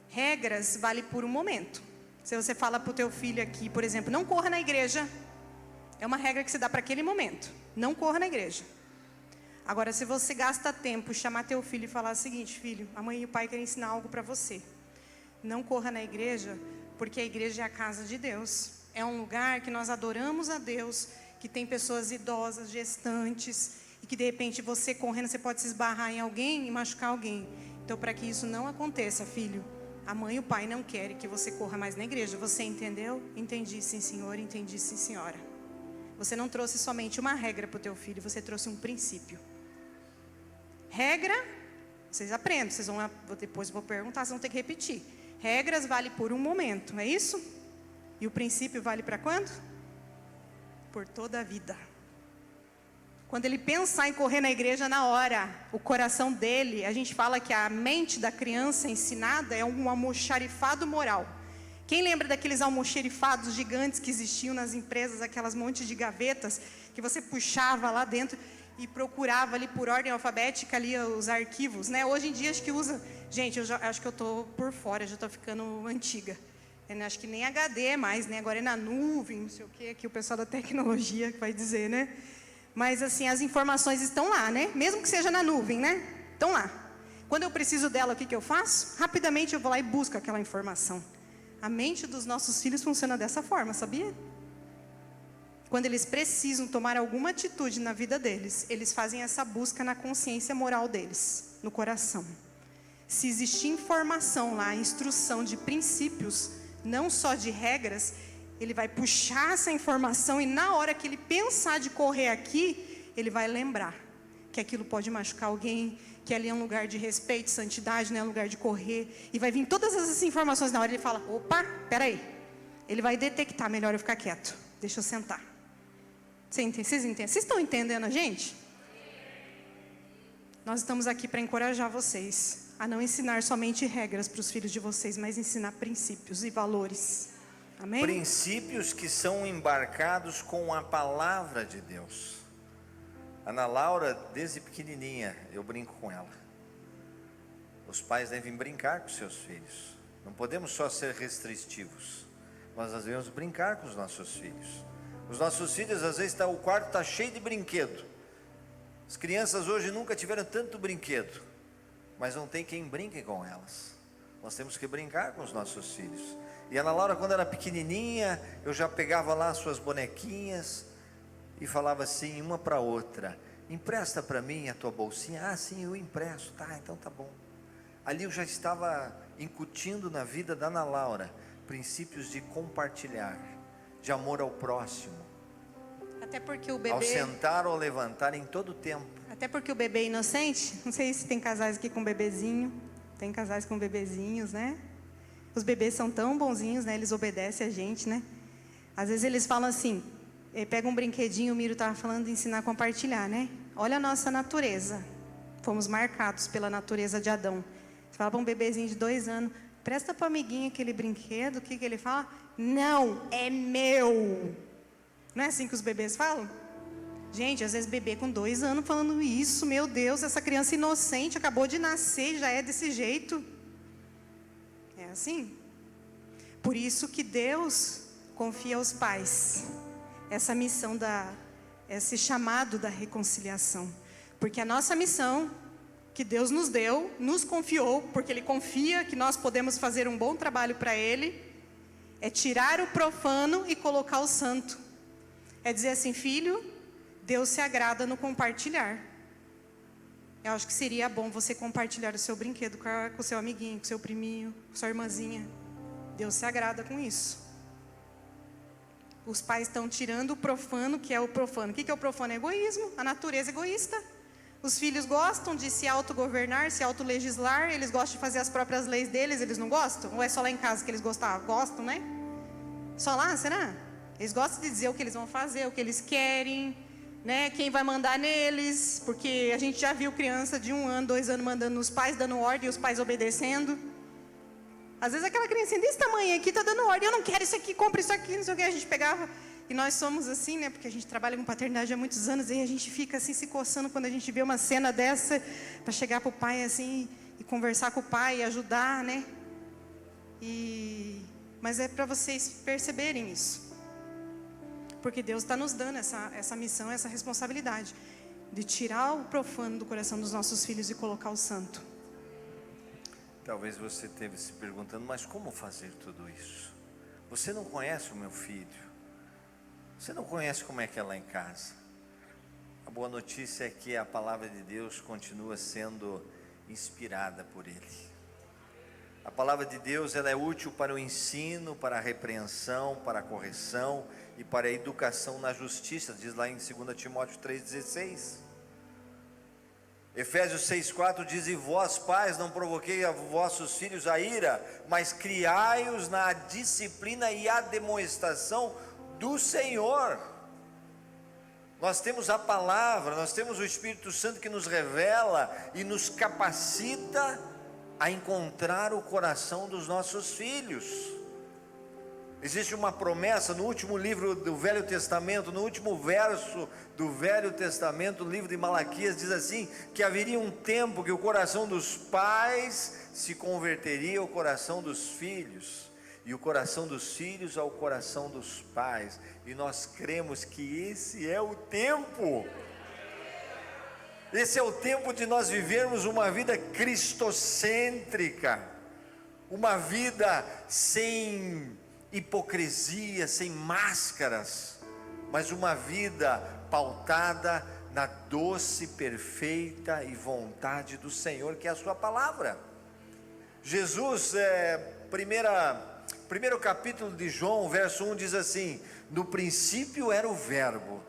Regras valem por um momento, Se você fala para o teu filho aqui, por exemplo, não corra na igreja, é uma regra que se dá para aquele momento, não corra na igreja. Agora, se você gasta tempo, chamar teu filho e falar o seguinte: filho, a mãe e o pai querem ensinar algo para você. Não corra na igreja, porque a igreja é a casa de Deus. É um lugar que nós adoramos a Deus, que tem pessoas idosas, gestantes, e que de repente você correndo, você pode se esbarrar em alguém e machucar alguém. Então, para que isso não aconteça, filho, a mãe e o pai não querem que você corra mais na igreja. Você entendeu? Entendi, sim, senhor. Entendi, sim, senhora. Você não trouxe somente uma regra para o teu filho, você trouxe um princípio. Regra, vocês aprendem, depois vou perguntar, vocês vão ter que repetir. Regras vale por um momento, é isso? E o princípio vale para quando? Por toda a vida. Quando ele pensar em correr na igreja, na hora, o coração dele, a gente fala que a mente da criança ensinada é um almoxarifado moral. Quem lembra daqueles almoxarifados gigantes que existiam nas empresas, aquelas montes de gavetas, que você puxava lá dentro e procurava ali por ordem alfabética ali os arquivos, né? Hoje em dia acho que usa... Gente, acho que eu estou por fora, já estou ficando antiga. Acho que nem HD é mais, né? Agora é na nuvem, não sei o quê, que o pessoal da tecnologia vai dizer, né? Mas assim, as informações estão lá, né? Mesmo que seja na nuvem, né? Estão lá. Quando eu preciso dela, o que eu faço? Rapidamente eu vou lá e busco aquela informação. A mente dos nossos filhos funciona dessa forma, sabia? Quando eles precisam tomar alguma atitude na vida deles, eles fazem essa busca na consciência moral deles, no coração. Se existir informação lá, instrução de princípios, não só de regras, ele vai puxar essa informação e na hora que ele pensar de correr aqui, ele vai lembrar que aquilo pode machucar alguém, que ali é um lugar de respeito, santidade, não é um lugar de correr. E vai vir todas essas informações na hora, ele fala: opa, peraí. Ele vai detectar, melhor eu ficar quieto, deixa eu sentar. Vocês entendem? Vocês estão entendendo a gente? Nós estamos aqui para encorajar vocês a não ensinar somente regras para os filhos de vocês, mas ensinar princípios e valores. Amém? Princípios que são embarcados com a palavra de Deus. Ana Laura, desde pequenininha, eu brinco com ela. Os pais devem brincar com seus filhos. Não podemos só ser restritivos. Nós devemos brincar com os nossos filhos. Os nossos filhos, às vezes, o quarto está cheio de brinquedo. As crianças hoje nunca tiveram tanto brinquedo, mas não tem quem brinque com elas. Nós temos que brincar com os nossos filhos. E a Ana Laura, quando era pequenininha, eu já pegava lá as suas bonequinhas e falava assim, uma para outra: empresta para mim a tua bolsinha. Ah, sim, eu empresto. Tá, então tá bom. Ali eu já estava incutindo na vida da Ana Laura princípios de compartilhar, de amor ao próximo. Até porque o bebê... Ao sentar ou levantar em todo tempo. Até porque o bebê é inocente. Não sei se tem casais aqui com bebezinho. Tem casais com bebezinhos, né? Os bebês são tão bonzinhos, né? Eles obedecem a gente, né? Às vezes eles falam assim, pega um brinquedinho, o Miro estava falando de ensinar a compartilhar, né? Olha a nossa natureza. Fomos marcados pela natureza de Adão. Você fala para um bebezinho de 2 anos, presta para o amiguinho aquele brinquedo, o que ele fala? Não, é meu. Não é assim que os bebês falam? Gente, às vezes bebê com 2 anos falando isso, meu Deus, essa criança inocente, acabou de nascer, já é desse jeito. É assim? Por isso que Deus confia aos pais essa missão, esse chamado da reconciliação. Porque a nossa missão, que Deus nos deu, nos confiou, porque Ele confia que nós podemos fazer um bom trabalho para Ele, é tirar o profano e colocar o santo. É dizer assim, filho, Deus se agrada no compartilhar. Eu acho que seria bom você compartilhar o seu brinquedo com o seu amiguinho, com o seu priminho, com sua irmãzinha. Deus se agrada com isso. Os pais estão tirando o profano, que é o profano. O que é o profano? É egoísmo, a natureza egoísta. Os filhos gostam de se autogovernar, se autolegislar, eles gostam de fazer as próprias leis deles, eles não gostam? Ou é só lá em casa que eles gostavam? Gostam, né? Só lá, será? Eles gostam de dizer o que eles vão fazer, o que eles querem, né? Quem vai mandar neles, porque a gente já viu criança de 1 ano, 2 anos mandando nos pais, dando ordem e os pais obedecendo. Às vezes aquela criancinha desse tamanho aqui está dando ordem, eu não quero isso aqui, compra isso aqui, não sei o que, a gente pegava. E nós somos assim, né? Porque a gente trabalha com paternidade há muitos anos, e a gente fica assim se coçando quando a gente vê uma cena dessa, para chegar para o pai assim, e conversar com o pai, e ajudar, né? E mas é para vocês perceberem isso. Porque Deus está nos dando essa missão, essa responsabilidade de tirar o profano do coração dos nossos filhos e colocar o santo. Talvez você esteja se perguntando, mas como fazer tudo isso? Você não conhece o meu filho, você não conhece como é que é lá em casa. A boa notícia é que a palavra de Deus continua sendo inspirada por Ele. A palavra de Deus, ela é útil para o ensino, para a repreensão, para a correção e para a educação na justiça, diz lá em 2 Timóteo 3,16. Efésios 6,4 diz: e vós pais, não provoquei a vossos filhos a ira, mas criai-os na disciplina e admoestação do Senhor. Nós temos a palavra, nós temos o Espírito Santo que nos revela e nos capacita a encontrar o coração dos nossos filhos. Existe uma promessa no último livro do Velho Testamento, no último verso do Velho Testamento, o livro de Malaquias, diz assim, que haveria um tempo que o coração dos pais se converteria ao coração dos filhos, e o coração dos filhos ao coração dos pais, e nós cremos que esse é o tempo. Esse é o tempo de nós vivermos uma vida cristocêntrica, uma vida sem hipocrisia, sem máscaras, mas uma vida pautada na doce, perfeita e vontade do Senhor, que é a sua palavra. Jesus, primeiro capítulo de João, verso 1 diz assim: no princípio era o verbo,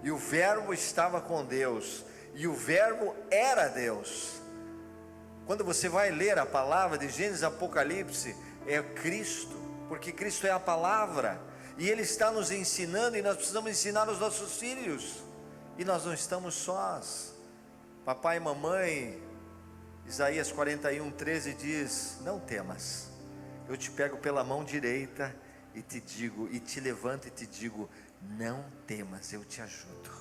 e o verbo estava com Deus, e o verbo era Deus. Quando você vai ler a palavra de Gênesis, Apocalipse, é Cristo, porque Cristo é a palavra, e Ele está nos ensinando, e nós precisamos ensinar os nossos filhos, e nós não estamos sós. Papai e mamãe, Isaías 41:13 diz: não temas, eu te pego pela mão direita e te digo, e te levanto e te digo, não temas, eu te ajudo.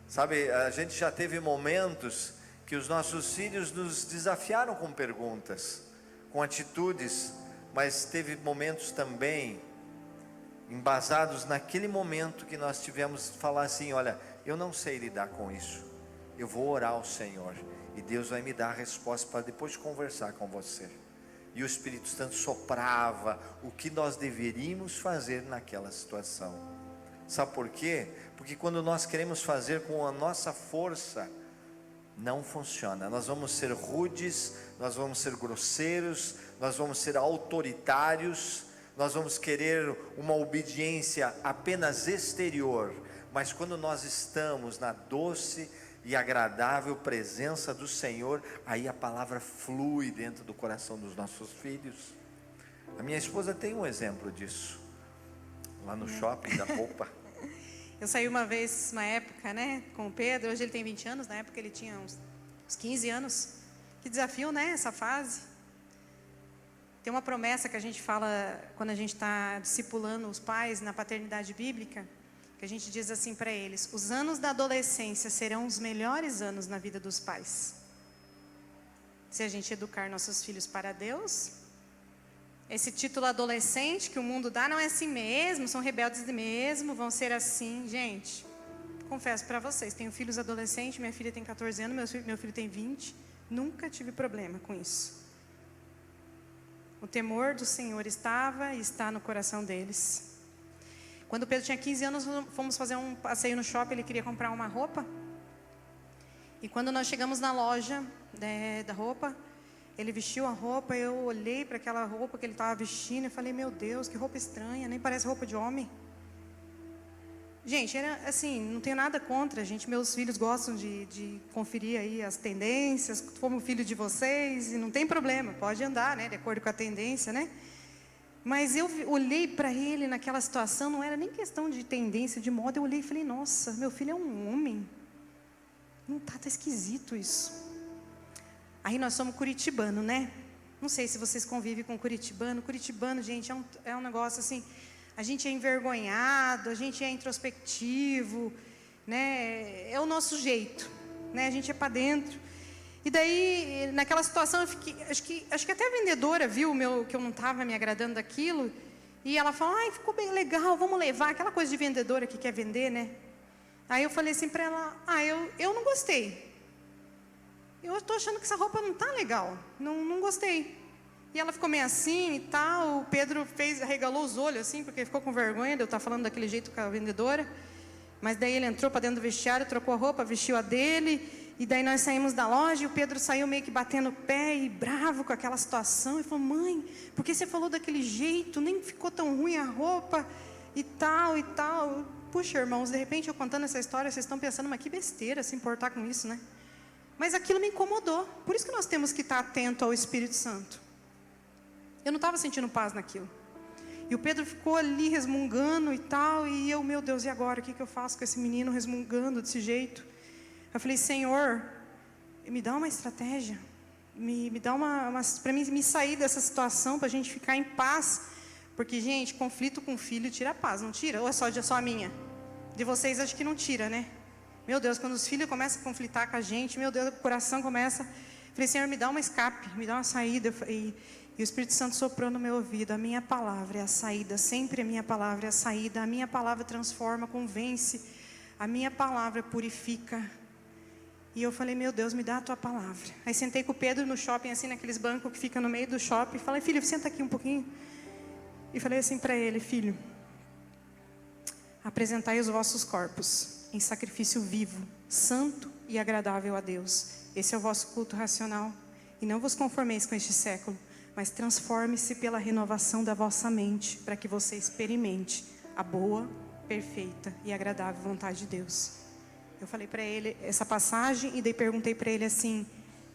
Sabe, a gente já teve momentos que os nossos filhos nos desafiaram com perguntas, com atitudes, mas teve momentos também embasados naquele momento que nós tivemos que falar assim: olha, eu não sei lidar com isso, eu vou orar ao Senhor e Deus vai me dar a resposta para depois conversar com você. E o Espírito Santo soprava o que nós deveríamos fazer naquela situação. Sabe por quê? Porque quando nós queremos fazer com a nossa força, não funciona. Nós vamos ser rudes, nós vamos ser grosseiros, nós vamos ser autoritários, nós vamos querer uma obediência apenas exterior. Mas quando nós estamos na doce e agradável presença do Senhor, aí a palavra flui dentro do coração dos nossos filhos. A minha esposa tem um exemplo disso, lá no shopping da roupa. Eu saí uma vez, uma época, né, com o Pedro. Hoje ele tem 20 anos, na época ele tinha uns 15 anos. Que desafio, né, essa fase. Tem uma promessa que a gente fala quando a gente está discipulando os pais na paternidade bíblica, que a gente diz assim para eles: os anos da adolescência serão os melhores anos na vida dos pais. Se a gente educar nossos filhos para Deus. Esse título adolescente que o mundo dá não é assim mesmo, são rebeldes mesmo, vão ser assim. Gente, confesso para vocês, tenho filhos adolescentes, minha filha tem 14 anos, meu filho tem 20, nunca tive problema com isso. O temor do Senhor estava e está no coração deles. Quando o Pedro tinha 15 anos, fomos fazer um passeio no shopping, ele queria comprar uma roupa. E quando nós chegamos na loja da roupa, ele vestiu a roupa, eu olhei para aquela roupa que ele estava vestindo e falei: meu Deus, que roupa estranha, nem parece roupa de homem. Gente, era assim, não tenho nada contra, gente, meus filhos gostam de conferir aí as tendências, como filho de vocês, e não tem problema, pode andar, né, de acordo com a tendência, né? Mas eu olhei para ele naquela situação, não era nem questão de tendência, de moda, eu olhei e falei: nossa, meu filho é um homem, não tá esquisito isso. Aí nós somos curitibano, né? Não sei se vocês convivem com curitibano. Curitibano, gente, é um negócio assim, a gente é envergonhado, a gente é introspectivo, né? É o nosso jeito, né? A gente é para dentro. E daí, naquela situação, eu fiquei, acho que até a vendedora viu que eu não estava me agradando daquilo. E ela falou, ai, ficou bem legal, vamos levar. Aquela coisa de vendedora que quer vender, né? Aí eu falei assim para ela, eu não gostei. Eu estou achando que essa roupa não está legal. Não gostei. E ela ficou meio assim e tal. O Pedro arregalou os olhos assim, porque ficou com vergonha de eu estar falando daquele jeito com a vendedora. Mas daí ele entrou para dentro do vestiário, trocou a roupa, vestiu a dele. E daí nós saímos da loja e o Pedro saiu meio que batendo o pé e bravo com aquela situação. E falou, mãe, por que você falou daquele jeito? Nem ficou tão ruim a roupa e tal e tal. Puxa, irmãos, de repente eu contando essa história, vocês estão pensando, mas que besteira se importar com isso, né? Mas aquilo me incomodou. Por isso que nós temos que estar atento ao Espírito Santo. Eu não estava sentindo paz naquilo. E o Pedro ficou ali resmungando e tal. E eu, meu Deus, e agora? O que eu faço com esse menino resmungando desse jeito? Eu falei, Senhor, me dá uma estratégia. Me dá para mim me sair dessa situação, para a gente ficar em paz. Porque, gente, conflito com filho tira a paz, não tira? Ou é só a minha? De vocês, acho que não tira, né? Meu Deus, quando os filhos começam a conflitar com a gente, meu Deus, o coração começa... Falei, Senhor, me dá uma escape, me dá uma saída. E o Espírito Santo soprou no meu ouvido, a minha palavra é a saída, sempre a minha palavra é a saída. A minha palavra transforma, convence. A minha palavra purifica. E eu falei, meu Deus, me dá a tua palavra. Aí sentei com o Pedro no shopping, assim, naqueles bancos que ficam no meio do shopping. Falei, filho, senta aqui um pouquinho. E falei assim para ele, filho, apresentai os vossos corpos em sacrifício vivo, santo e agradável a Deus. Esse é o vosso culto racional. E não vos conformeis com este século, mas transforme-se pela renovação da vossa mente, para que você experimente a boa, perfeita e agradável vontade de Deus. Eu falei para ele essa passagem e daí perguntei para ele assim,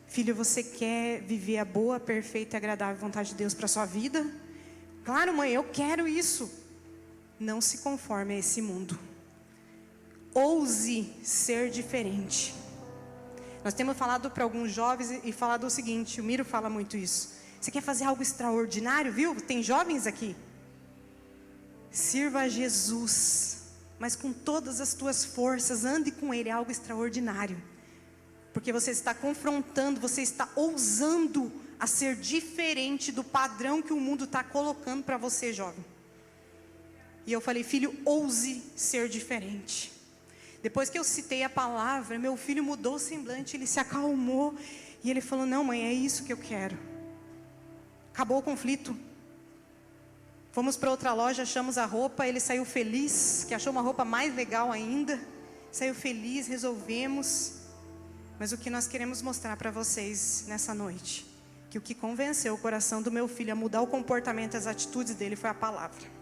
filho, você quer viver a boa, perfeita e agradável vontade de Deus para a sua vida? Claro, mãe, eu quero isso. Não se conforme a esse mundo. Ouse ser diferente. Nós temos falado para alguns jovens e falado o seguinte, o Miro fala muito isso. Você quer fazer algo extraordinário, viu? Tem jovens aqui. Sirva a Jesus, mas com todas as tuas forças, ande com Ele, é algo extraordinário. Porque você está confrontando, você está ousando a ser diferente do padrão que o mundo está colocando para você, jovem. E eu falei, filho, ouse ser diferente. Depois que eu citei a palavra, meu filho mudou o semblante, ele se acalmou. E ele falou, não mãe, é isso que eu quero. Acabou o conflito. Fomos para outra loja, achamos a roupa, ele saiu feliz, que achou uma roupa mais legal ainda. Saiu feliz, resolvemos. Mas o que nós queremos mostrar para vocês nessa noite, que o que convenceu o coração do meu filho a mudar o comportamento, as atitudes dele, foi a palavra.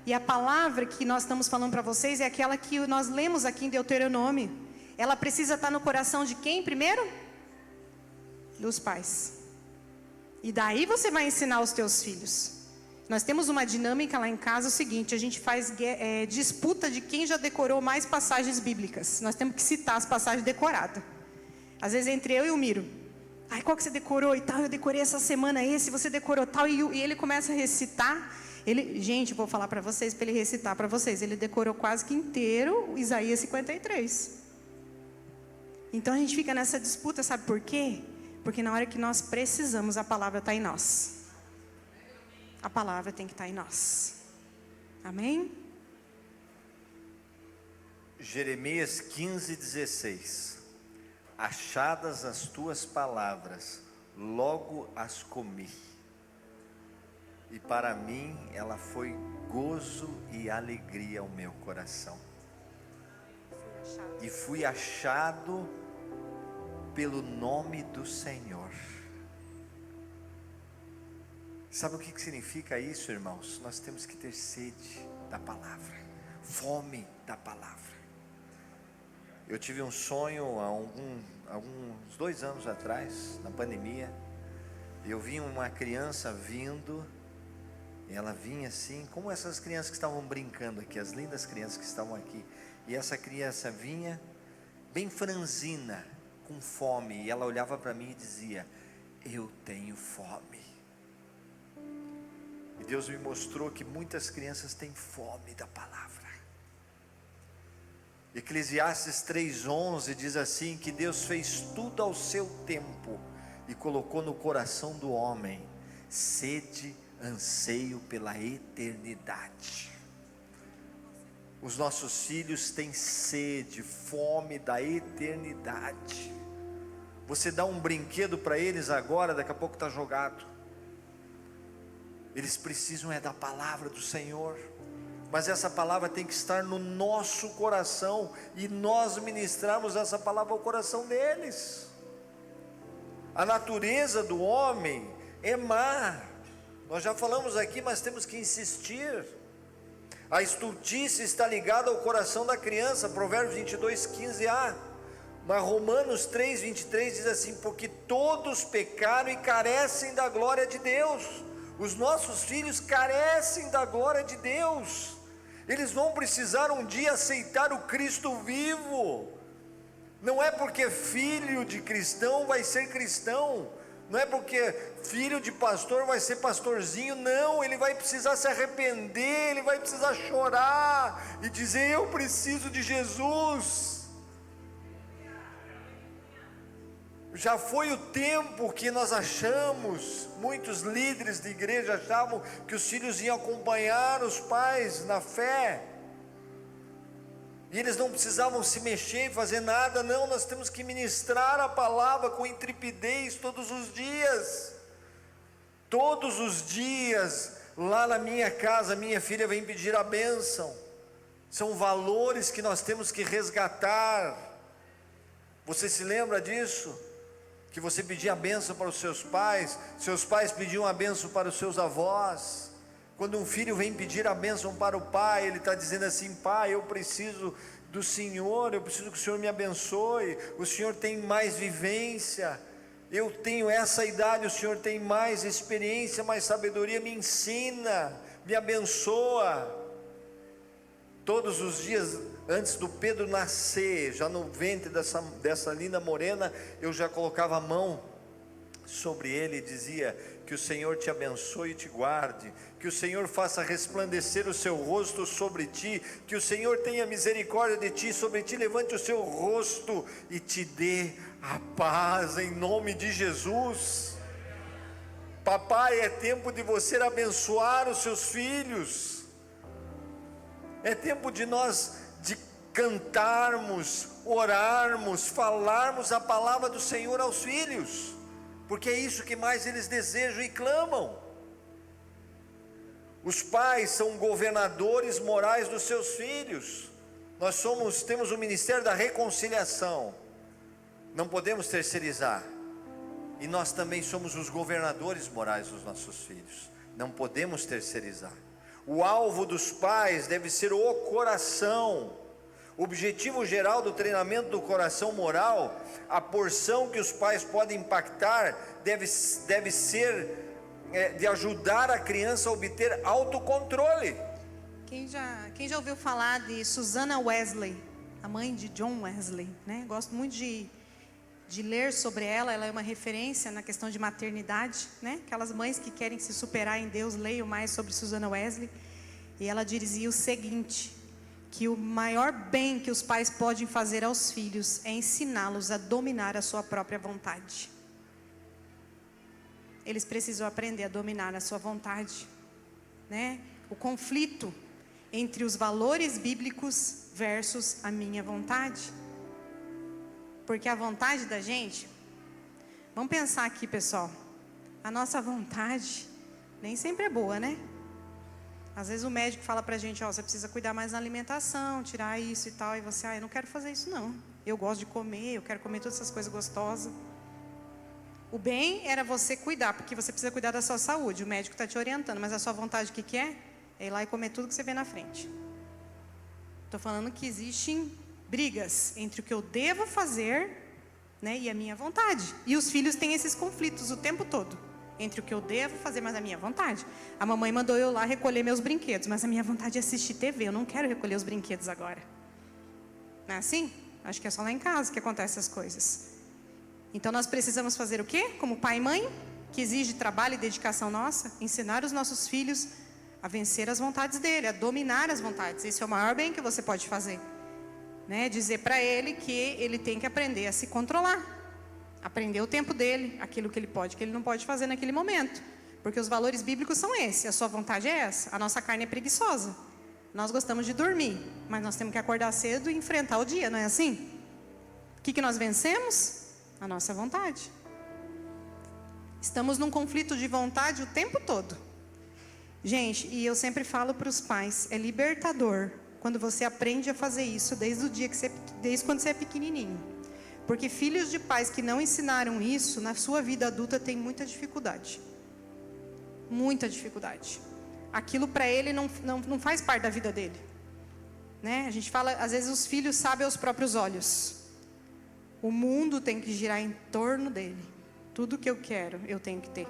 E a palavra que nós estamos falando para vocês é aquela que nós lemos aqui em Deuteronômio. Ela precisa estar no coração de quem primeiro? Dos pais. E daí você vai ensinar os teus filhos. Nós temos uma dinâmica lá em casa, o seguinte, a gente faz disputa de quem já decorou mais passagens bíblicas. Nós temos que citar as passagens decoradas. Às vezes entre eu e o Miro. Ai, qual que você decorou e tal? Eu decorei essa semana esse, você decorou tal. E ele começa a recitar. Gente, vou falar para vocês, para ele recitar para vocês. Ele decorou quase que inteiro Isaías 53. Então a gente fica nessa disputa, sabe por quê? Porque na hora que nós precisamos, a palavra está em nós. A palavra tem que estar em nós. Amém? Jeremias 15:16. Achadas as tuas palavras, logo as comi. E para mim ela foi gozo e alegria ao meu coração. E fui achado pelo nome do Senhor. Sabe o que significa isso, irmãos? Nós temos que ter sede da palavra, fome da palavra. Eu tive um sonho há alguns 2 anos atrás, na pandemia. Eu vi uma criança vindo. E ela vinha assim, como essas crianças que estavam brincando aqui, as lindas crianças que estavam aqui. E essa criança vinha, bem franzina, com fome. E ela olhava para mim e dizia, eu tenho fome. E Deus me mostrou que muitas crianças têm fome da palavra. Eclesiastes 3:11 diz assim, que Deus fez tudo ao seu tempo e colocou no coração do homem sede, anseio pela eternidade. Os nossos filhos têm sede, fome da eternidade. Você dá um brinquedo para eles agora, daqui a pouco está jogado. Eles precisam da palavra do Senhor. Mas essa palavra tem que estar no nosso coração, e nós ministramos essa palavra ao coração deles. A natureza do homem é má. Nós já falamos aqui, mas temos que insistir. A estultícia está ligada ao coração da criança, Provérbios 22:15a. Mas Romanos 3:23 diz assim, porque todos pecaram e carecem da glória de Deus. Os nossos filhos carecem da glória de Deus. Eles vão precisar um dia aceitar o Cristo vivo. Não é porque filho de cristão vai ser cristão, não é porque filho de pastor vai ser pastorzinho, não. Ele vai precisar se arrepender, ele vai precisar chorar e dizer, eu preciso de Jesus. Já foi o tempo que nós achamos, muitos líderes de igreja achavam que os filhos iam acompanhar os pais na fé, e eles não precisavam se mexer e fazer nada. Não, nós temos que ministrar a palavra com intrepidez todos os dias. Todos os dias, lá na minha casa, minha filha vem pedir a bênção. São valores que nós temos que resgatar. Você se lembra disso? Que você pedia a bênção para os seus pais pediam a bênção para os seus avós. Quando um filho vem pedir a bênção para o pai, ele está dizendo assim, pai, eu preciso do Senhor, eu preciso que o Senhor me abençoe, o Senhor tem mais vivência, eu tenho essa idade, o Senhor tem mais experiência, mais sabedoria, me ensina, me abençoa. Todos os dias, antes do Pedro nascer, já no ventre dessa linda morena, eu já colocava a mão sobre ele e dizia, que o Senhor te abençoe e te guarde, que o Senhor faça resplandecer o seu rosto sobre ti, que o Senhor tenha misericórdia de ti, sobre ti levante o seu rosto e te dê a paz, em nome de Jesus. Papai, é tempo de você abençoar os seus filhos, é tempo de nós cantarmos, orarmos, falarmos a palavra do Senhor aos filhos, porque é isso que mais eles desejam e clamam. Os pais são governadores morais dos seus filhos. Nós temos o ministério da reconciliação, não podemos terceirizar, e nós também somos os governadores morais dos nossos filhos, não podemos terceirizar. O alvo dos pais deve ser o coração. O objetivo geral do treinamento do coração moral, a porção que os pais podem impactar, deve ser de ajudar a criança a obter autocontrole. Quem já ouviu falar de Susana Wesley, a mãe de John Wesley, né? Gosto muito de ler sobre ela. Ela é uma referência na questão de maternidade, né? Aquelas mães que querem se superar em Deus, leiam mais sobre Susana Wesley. E ela dizia o seguinte, que o maior bem que os pais podem fazer aos filhos é ensiná-los a dominar a sua própria vontade. Eles precisam aprender a dominar a sua vontade, né? O conflito entre os valores bíblicos versus a minha vontade. Porque a vontade da gente, vamos pensar aqui, pessoal, a nossa vontade nem sempre é boa, né? Às vezes o médico fala pra gente, ó, você precisa cuidar mais da alimentação, tirar isso e tal, e você, eu não quero fazer isso não. Eu gosto de comer, eu quero comer todas essas coisas gostosas. O bem era você cuidar, porque você precisa cuidar da sua saúde, o médico está te orientando, mas a sua vontade o que é? É ir lá e comer tudo que você vê na frente. Estou falando que existem brigas entre o que eu devo fazer, né, e a minha vontade. E os filhos têm esses conflitos o tempo todo. Entre o que eu devo fazer, mas a minha vontade. A mamãe mandou eu lá recolher meus brinquedos, mas a minha vontade é assistir TV, eu não quero recolher os brinquedos agora. Não é assim? Acho que é só lá em casa que acontecem essas coisas. Então nós precisamos fazer o quê? Como pai e mãe, que exige trabalho e dedicação nossa, ensinar os nossos filhos a vencer as vontades dele, a dominar as vontades. Esse é o maior bem que você pode fazer. né? Dizer para ele que ele tem que aprender a se controlar, aprender o tempo dele, aquilo que ele pode, que ele não pode fazer naquele momento, porque os valores bíblicos são esses. A sua vontade é essa. A nossa carne é preguiçosa. Nós gostamos de dormir, mas nós temos que acordar cedo e enfrentar o dia, não é assim? O que nós vencemos? A nossa vontade. Estamos num conflito de vontade o tempo todo. Gente, e eu sempre falo para os pais, é libertador quando você aprende a fazer isso desde quando você é pequenininho. Porque filhos de pais que não ensinaram isso, na sua vida adulta tem muita dificuldade. Muita dificuldade. Aquilo para ele não faz parte da vida dele, né? A gente fala, às vezes os filhos sabem aos próprios olhos. O mundo tem que girar em torno dele. Tudo que eu quero, eu tenho que ter.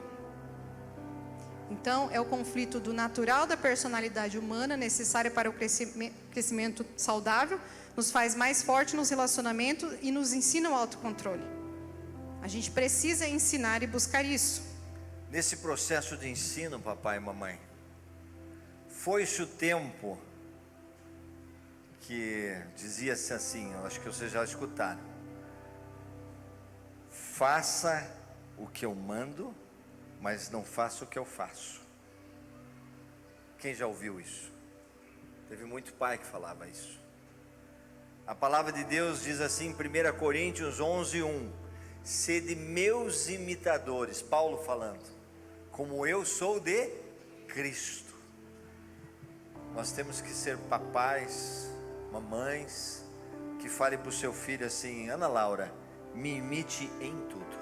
Então, é o conflito do natural da personalidade humana, necessária para o crescimento saudável, nos faz mais forte nos relacionamentos e nos ensina o autocontrole. A gente precisa ensinar e buscar isso. Nesse processo de ensino, papai e mamãe, foi-se o tempo que dizia-se assim, eu acho que vocês já escutaram: faça o que eu mando, mas não faça o que eu faço. Quem já ouviu isso? Teve muito pai que falava isso. A palavra de Deus diz assim, 1 Coríntios 11:1: sede meus imitadores, Paulo falando, como eu sou de Cristo. Nós temos que ser papais, mamães, que falem para o seu filho assim: Ana Laura, me imite em tudo.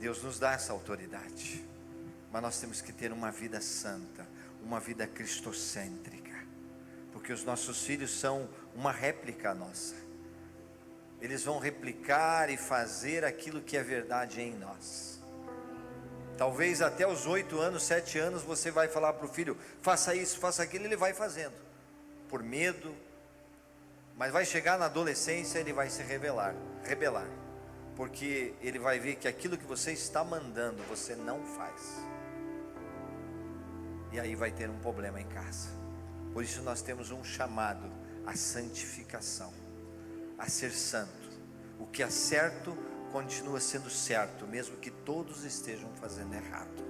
Deus nos dá essa autoridade, mas nós temos que ter uma vida santa, uma vida cristocêntrica, porque os nossos filhos são uma réplica nossa. Eles vão replicar e fazer aquilo que é verdade em nós. Talvez até os 8 anos, 7 anos, você vai falar para o filho: faça isso, faça aquilo, ele vai fazendo, por medo, mas vai chegar na adolescência, ele vai se rebelar, porque ele vai ver que aquilo que você está mandando, você não faz, e aí vai ter um problema em casa. Por isso nós temos um chamado à santificação, a ser santo. O que é certo continua sendo certo, mesmo que todos estejam fazendo errado.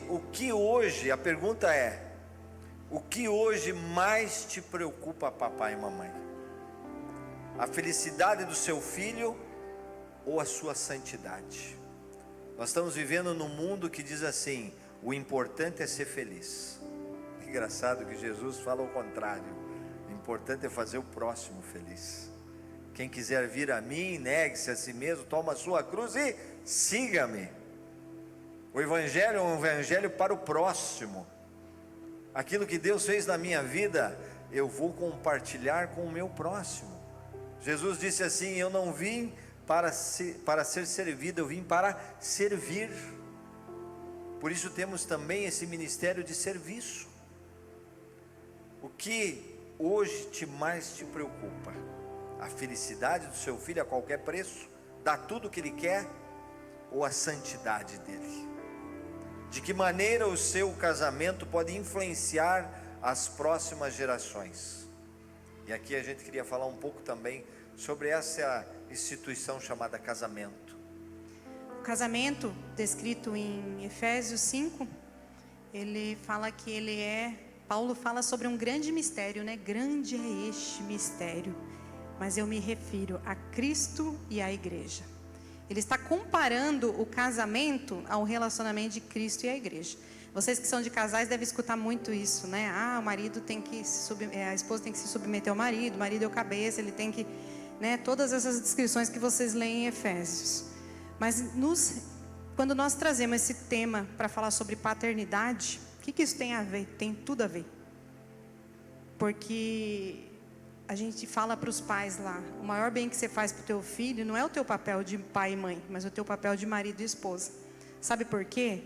O que hoje, a pergunta é: o que hoje mais te preocupa, papai e mamãe? A felicidade do seu filho ou a sua santidade? Nós estamos vivendo num mundo que diz assim: o importante é ser feliz. Engraçado que Jesus fala o contrário: o importante é fazer o próximo feliz. Quem quiser vir a mim, negue-se a si mesmo, toma a sua cruz e siga-me. O evangelho é um evangelho para o próximo. Aquilo que Deus fez na minha vida, eu vou compartilhar com o meu próximo. Jesus disse assim: eu não vim para ser servido, eu vim para servir. Por isso temos também esse ministério de serviço. O que hoje mais te preocupa? A felicidade do seu filho a qualquer preço? Dar tudo o que ele quer? Ou a santidade dele? De que maneira o seu casamento pode influenciar as próximas gerações? E aqui a gente queria falar um pouco também sobre essa instituição chamada casamento. O casamento, descrito em Efésios 5, ele fala que Paulo fala sobre um grande mistério, né? Grande é este mistério, mas eu me refiro a Cristo e à igreja. Ele está comparando o casamento ao relacionamento de Cristo e a igreja. Vocês que são de casais devem escutar muito isso, né? O marido tem que a esposa tem que se submeter ao marido, o marido é o cabeça, ele tem que, né? Todas essas descrições que vocês leem em Efésios. Mas quando nós trazemos esse tema para falar sobre paternidade, o que isso tem a ver? Tem tudo a ver. Porque a gente fala para os pais lá: o maior bem que você faz para o teu filho não é o teu papel de pai e mãe, mas o teu papel de marido e esposa. Sabe por quê?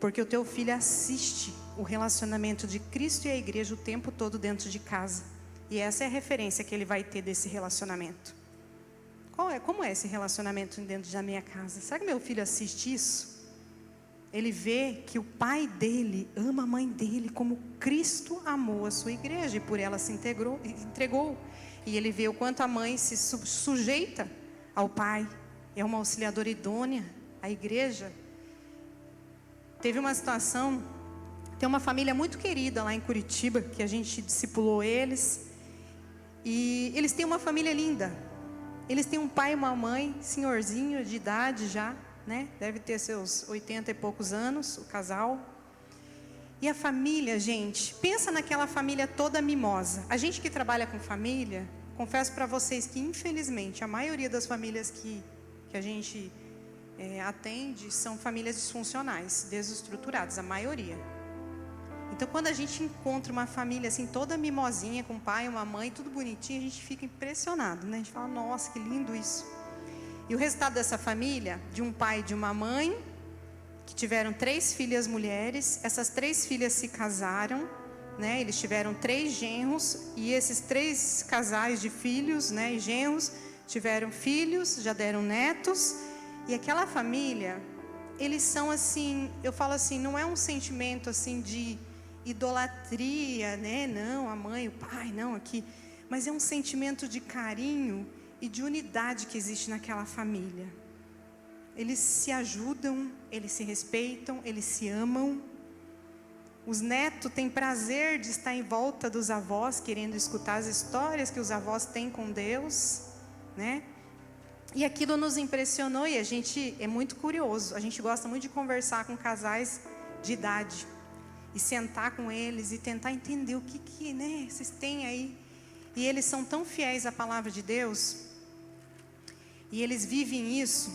Porque o teu filho assiste o relacionamento de Cristo e a igreja o tempo todo dentro de casa. E essa é a referência que ele vai ter desse relacionamento. Como é esse relacionamento dentro da minha casa? Será que meu filho assiste isso? ele vê que o pai dele ama a mãe dele como Cristo amou a sua igreja e por ela se entregou. E ele vê o quanto a mãe se sujeita ao pai, é uma auxiliadora idônea. A igreja teve uma situação, tem uma família muito querida lá em Curitiba, que a gente discipulou eles, e eles têm uma família linda. Eles têm um pai e uma mãe, senhorzinho de idade já, né? Deve ter seus 80 e poucos anos, o casal. E a família, gente, pensa naquela família toda mimosa. A gente que trabalha com família, confesso para vocês que infelizmente a maioria das famílias que a gente atende são famílias disfuncionais, desestruturadas, a maioria. Então, quando a gente encontra uma família assim, toda mimosinha, com um pai, uma mãe, tudo bonitinho, a gente fica impressionado, né? A gente fala, nossa, que lindo isso. E o resultado dessa família, de um pai e de uma mãe, que tiveram 3 filhas mulheres, essas 3 filhas se casaram, né? Eles tiveram 3 genros, e esses 3 casais de filhos, né, e genros, tiveram filhos, já deram netos, e aquela família, eles são assim, eu falo assim, não é um sentimento assim de idolatria, né? Não, a mãe, o pai, não, aqui. Mas é um sentimento de carinho e de unidade que existe naquela família. Eles se ajudam, eles se respeitam, eles se amam. Os netos têm prazer de estar em volta dos avós, querendo escutar as histórias que os avós têm com Deus, né? E aquilo nos impressionou e a gente é muito curioso. A gente gosta muito de conversar com casais de idade. E sentar com eles e tentar entender o que né, vocês têm aí. E eles são tão fiéis à palavra de Deus. E eles vivem isso.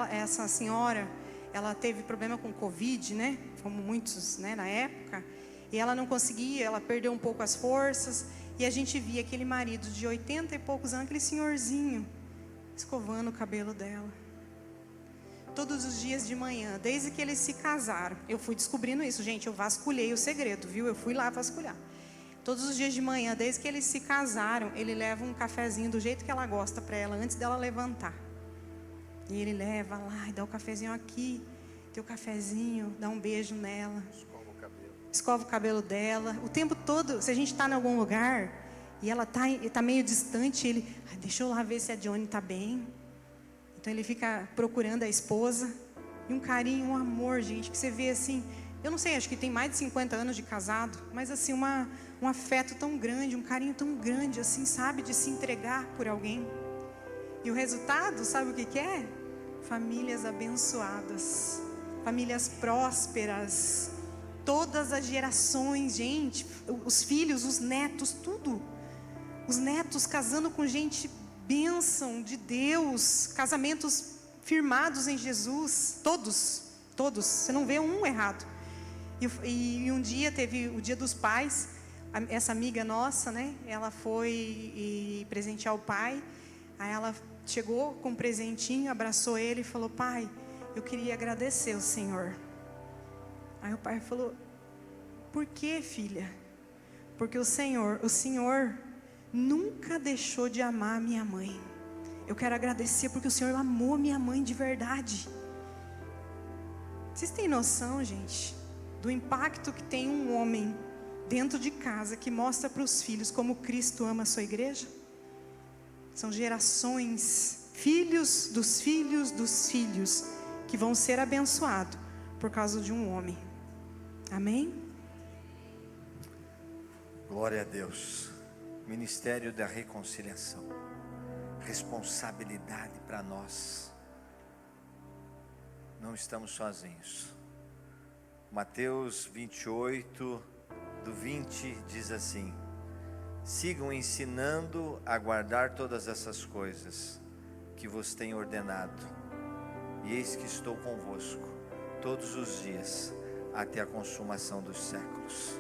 Essa senhora, ela teve problema com Covid, né? Como muitos, né, na época. E ela não conseguia, ela perdeu um pouco as forças. E a gente via aquele marido de 80 e poucos anos, aquele senhorzinho, escovando o cabelo dela. Todos os dias de manhã, desde que eles se casaram. Eu fui descobrindo isso, gente, eu vasculhei o segredo, viu? Eu fui lá vasculhar. Todos os dias de manhã, desde que eles se casaram, ele leva um cafezinho do jeito que ela gosta para ela, antes dela levantar. E ele leva lá e dá o cafezinho aqui, tem o cafezinho, dá um beijo nela. Escova o cabelo dela. O tempo todo, se a gente está em algum lugar e ela tá meio distante, ele, deixa eu lá ver se a Johnny está bem. Então ele fica procurando a esposa. E um carinho, um amor, gente, que você vê assim, eu não sei, acho que tem mais de 50 anos de casado, mas assim, um afeto tão grande, um carinho tão grande, assim, sabe, de se entregar por alguém. E o resultado, sabe o que é? Famílias abençoadas, famílias prósperas, todas as gerações, gente, os filhos, os netos, tudo. Os netos casando com gente bênção de Deus, casamentos firmados em Jesus, todos, você não vê um errado. E um dia teve o Dia dos Pais, essa amiga nossa, né, ela foi presentear o pai, aí ela chegou com um presentinho, abraçou ele e falou, pai, eu queria agradecer o Senhor. Aí o pai falou, por que, filha? Porque o Senhor nunca deixou de amar a minha mãe. Eu quero agradecer porque o Senhor amou minha mãe de verdade. Vocês têm noção, gente, do impacto que tem um homem dentro de casa que mostra para os filhos como Cristo ama a sua igreja? São gerações, filhos dos filhos dos filhos, que vão ser abençoados por causa de um homem. Amém? Glória a Deus. Ministério da Reconciliação. Responsabilidade para nós. Não estamos sozinhos. Mateus 28, do 20, diz assim: sigam ensinando a guardar todas essas coisas que vos tenho ordenado. E eis que estou convosco todos os dias, até a consumação dos séculos.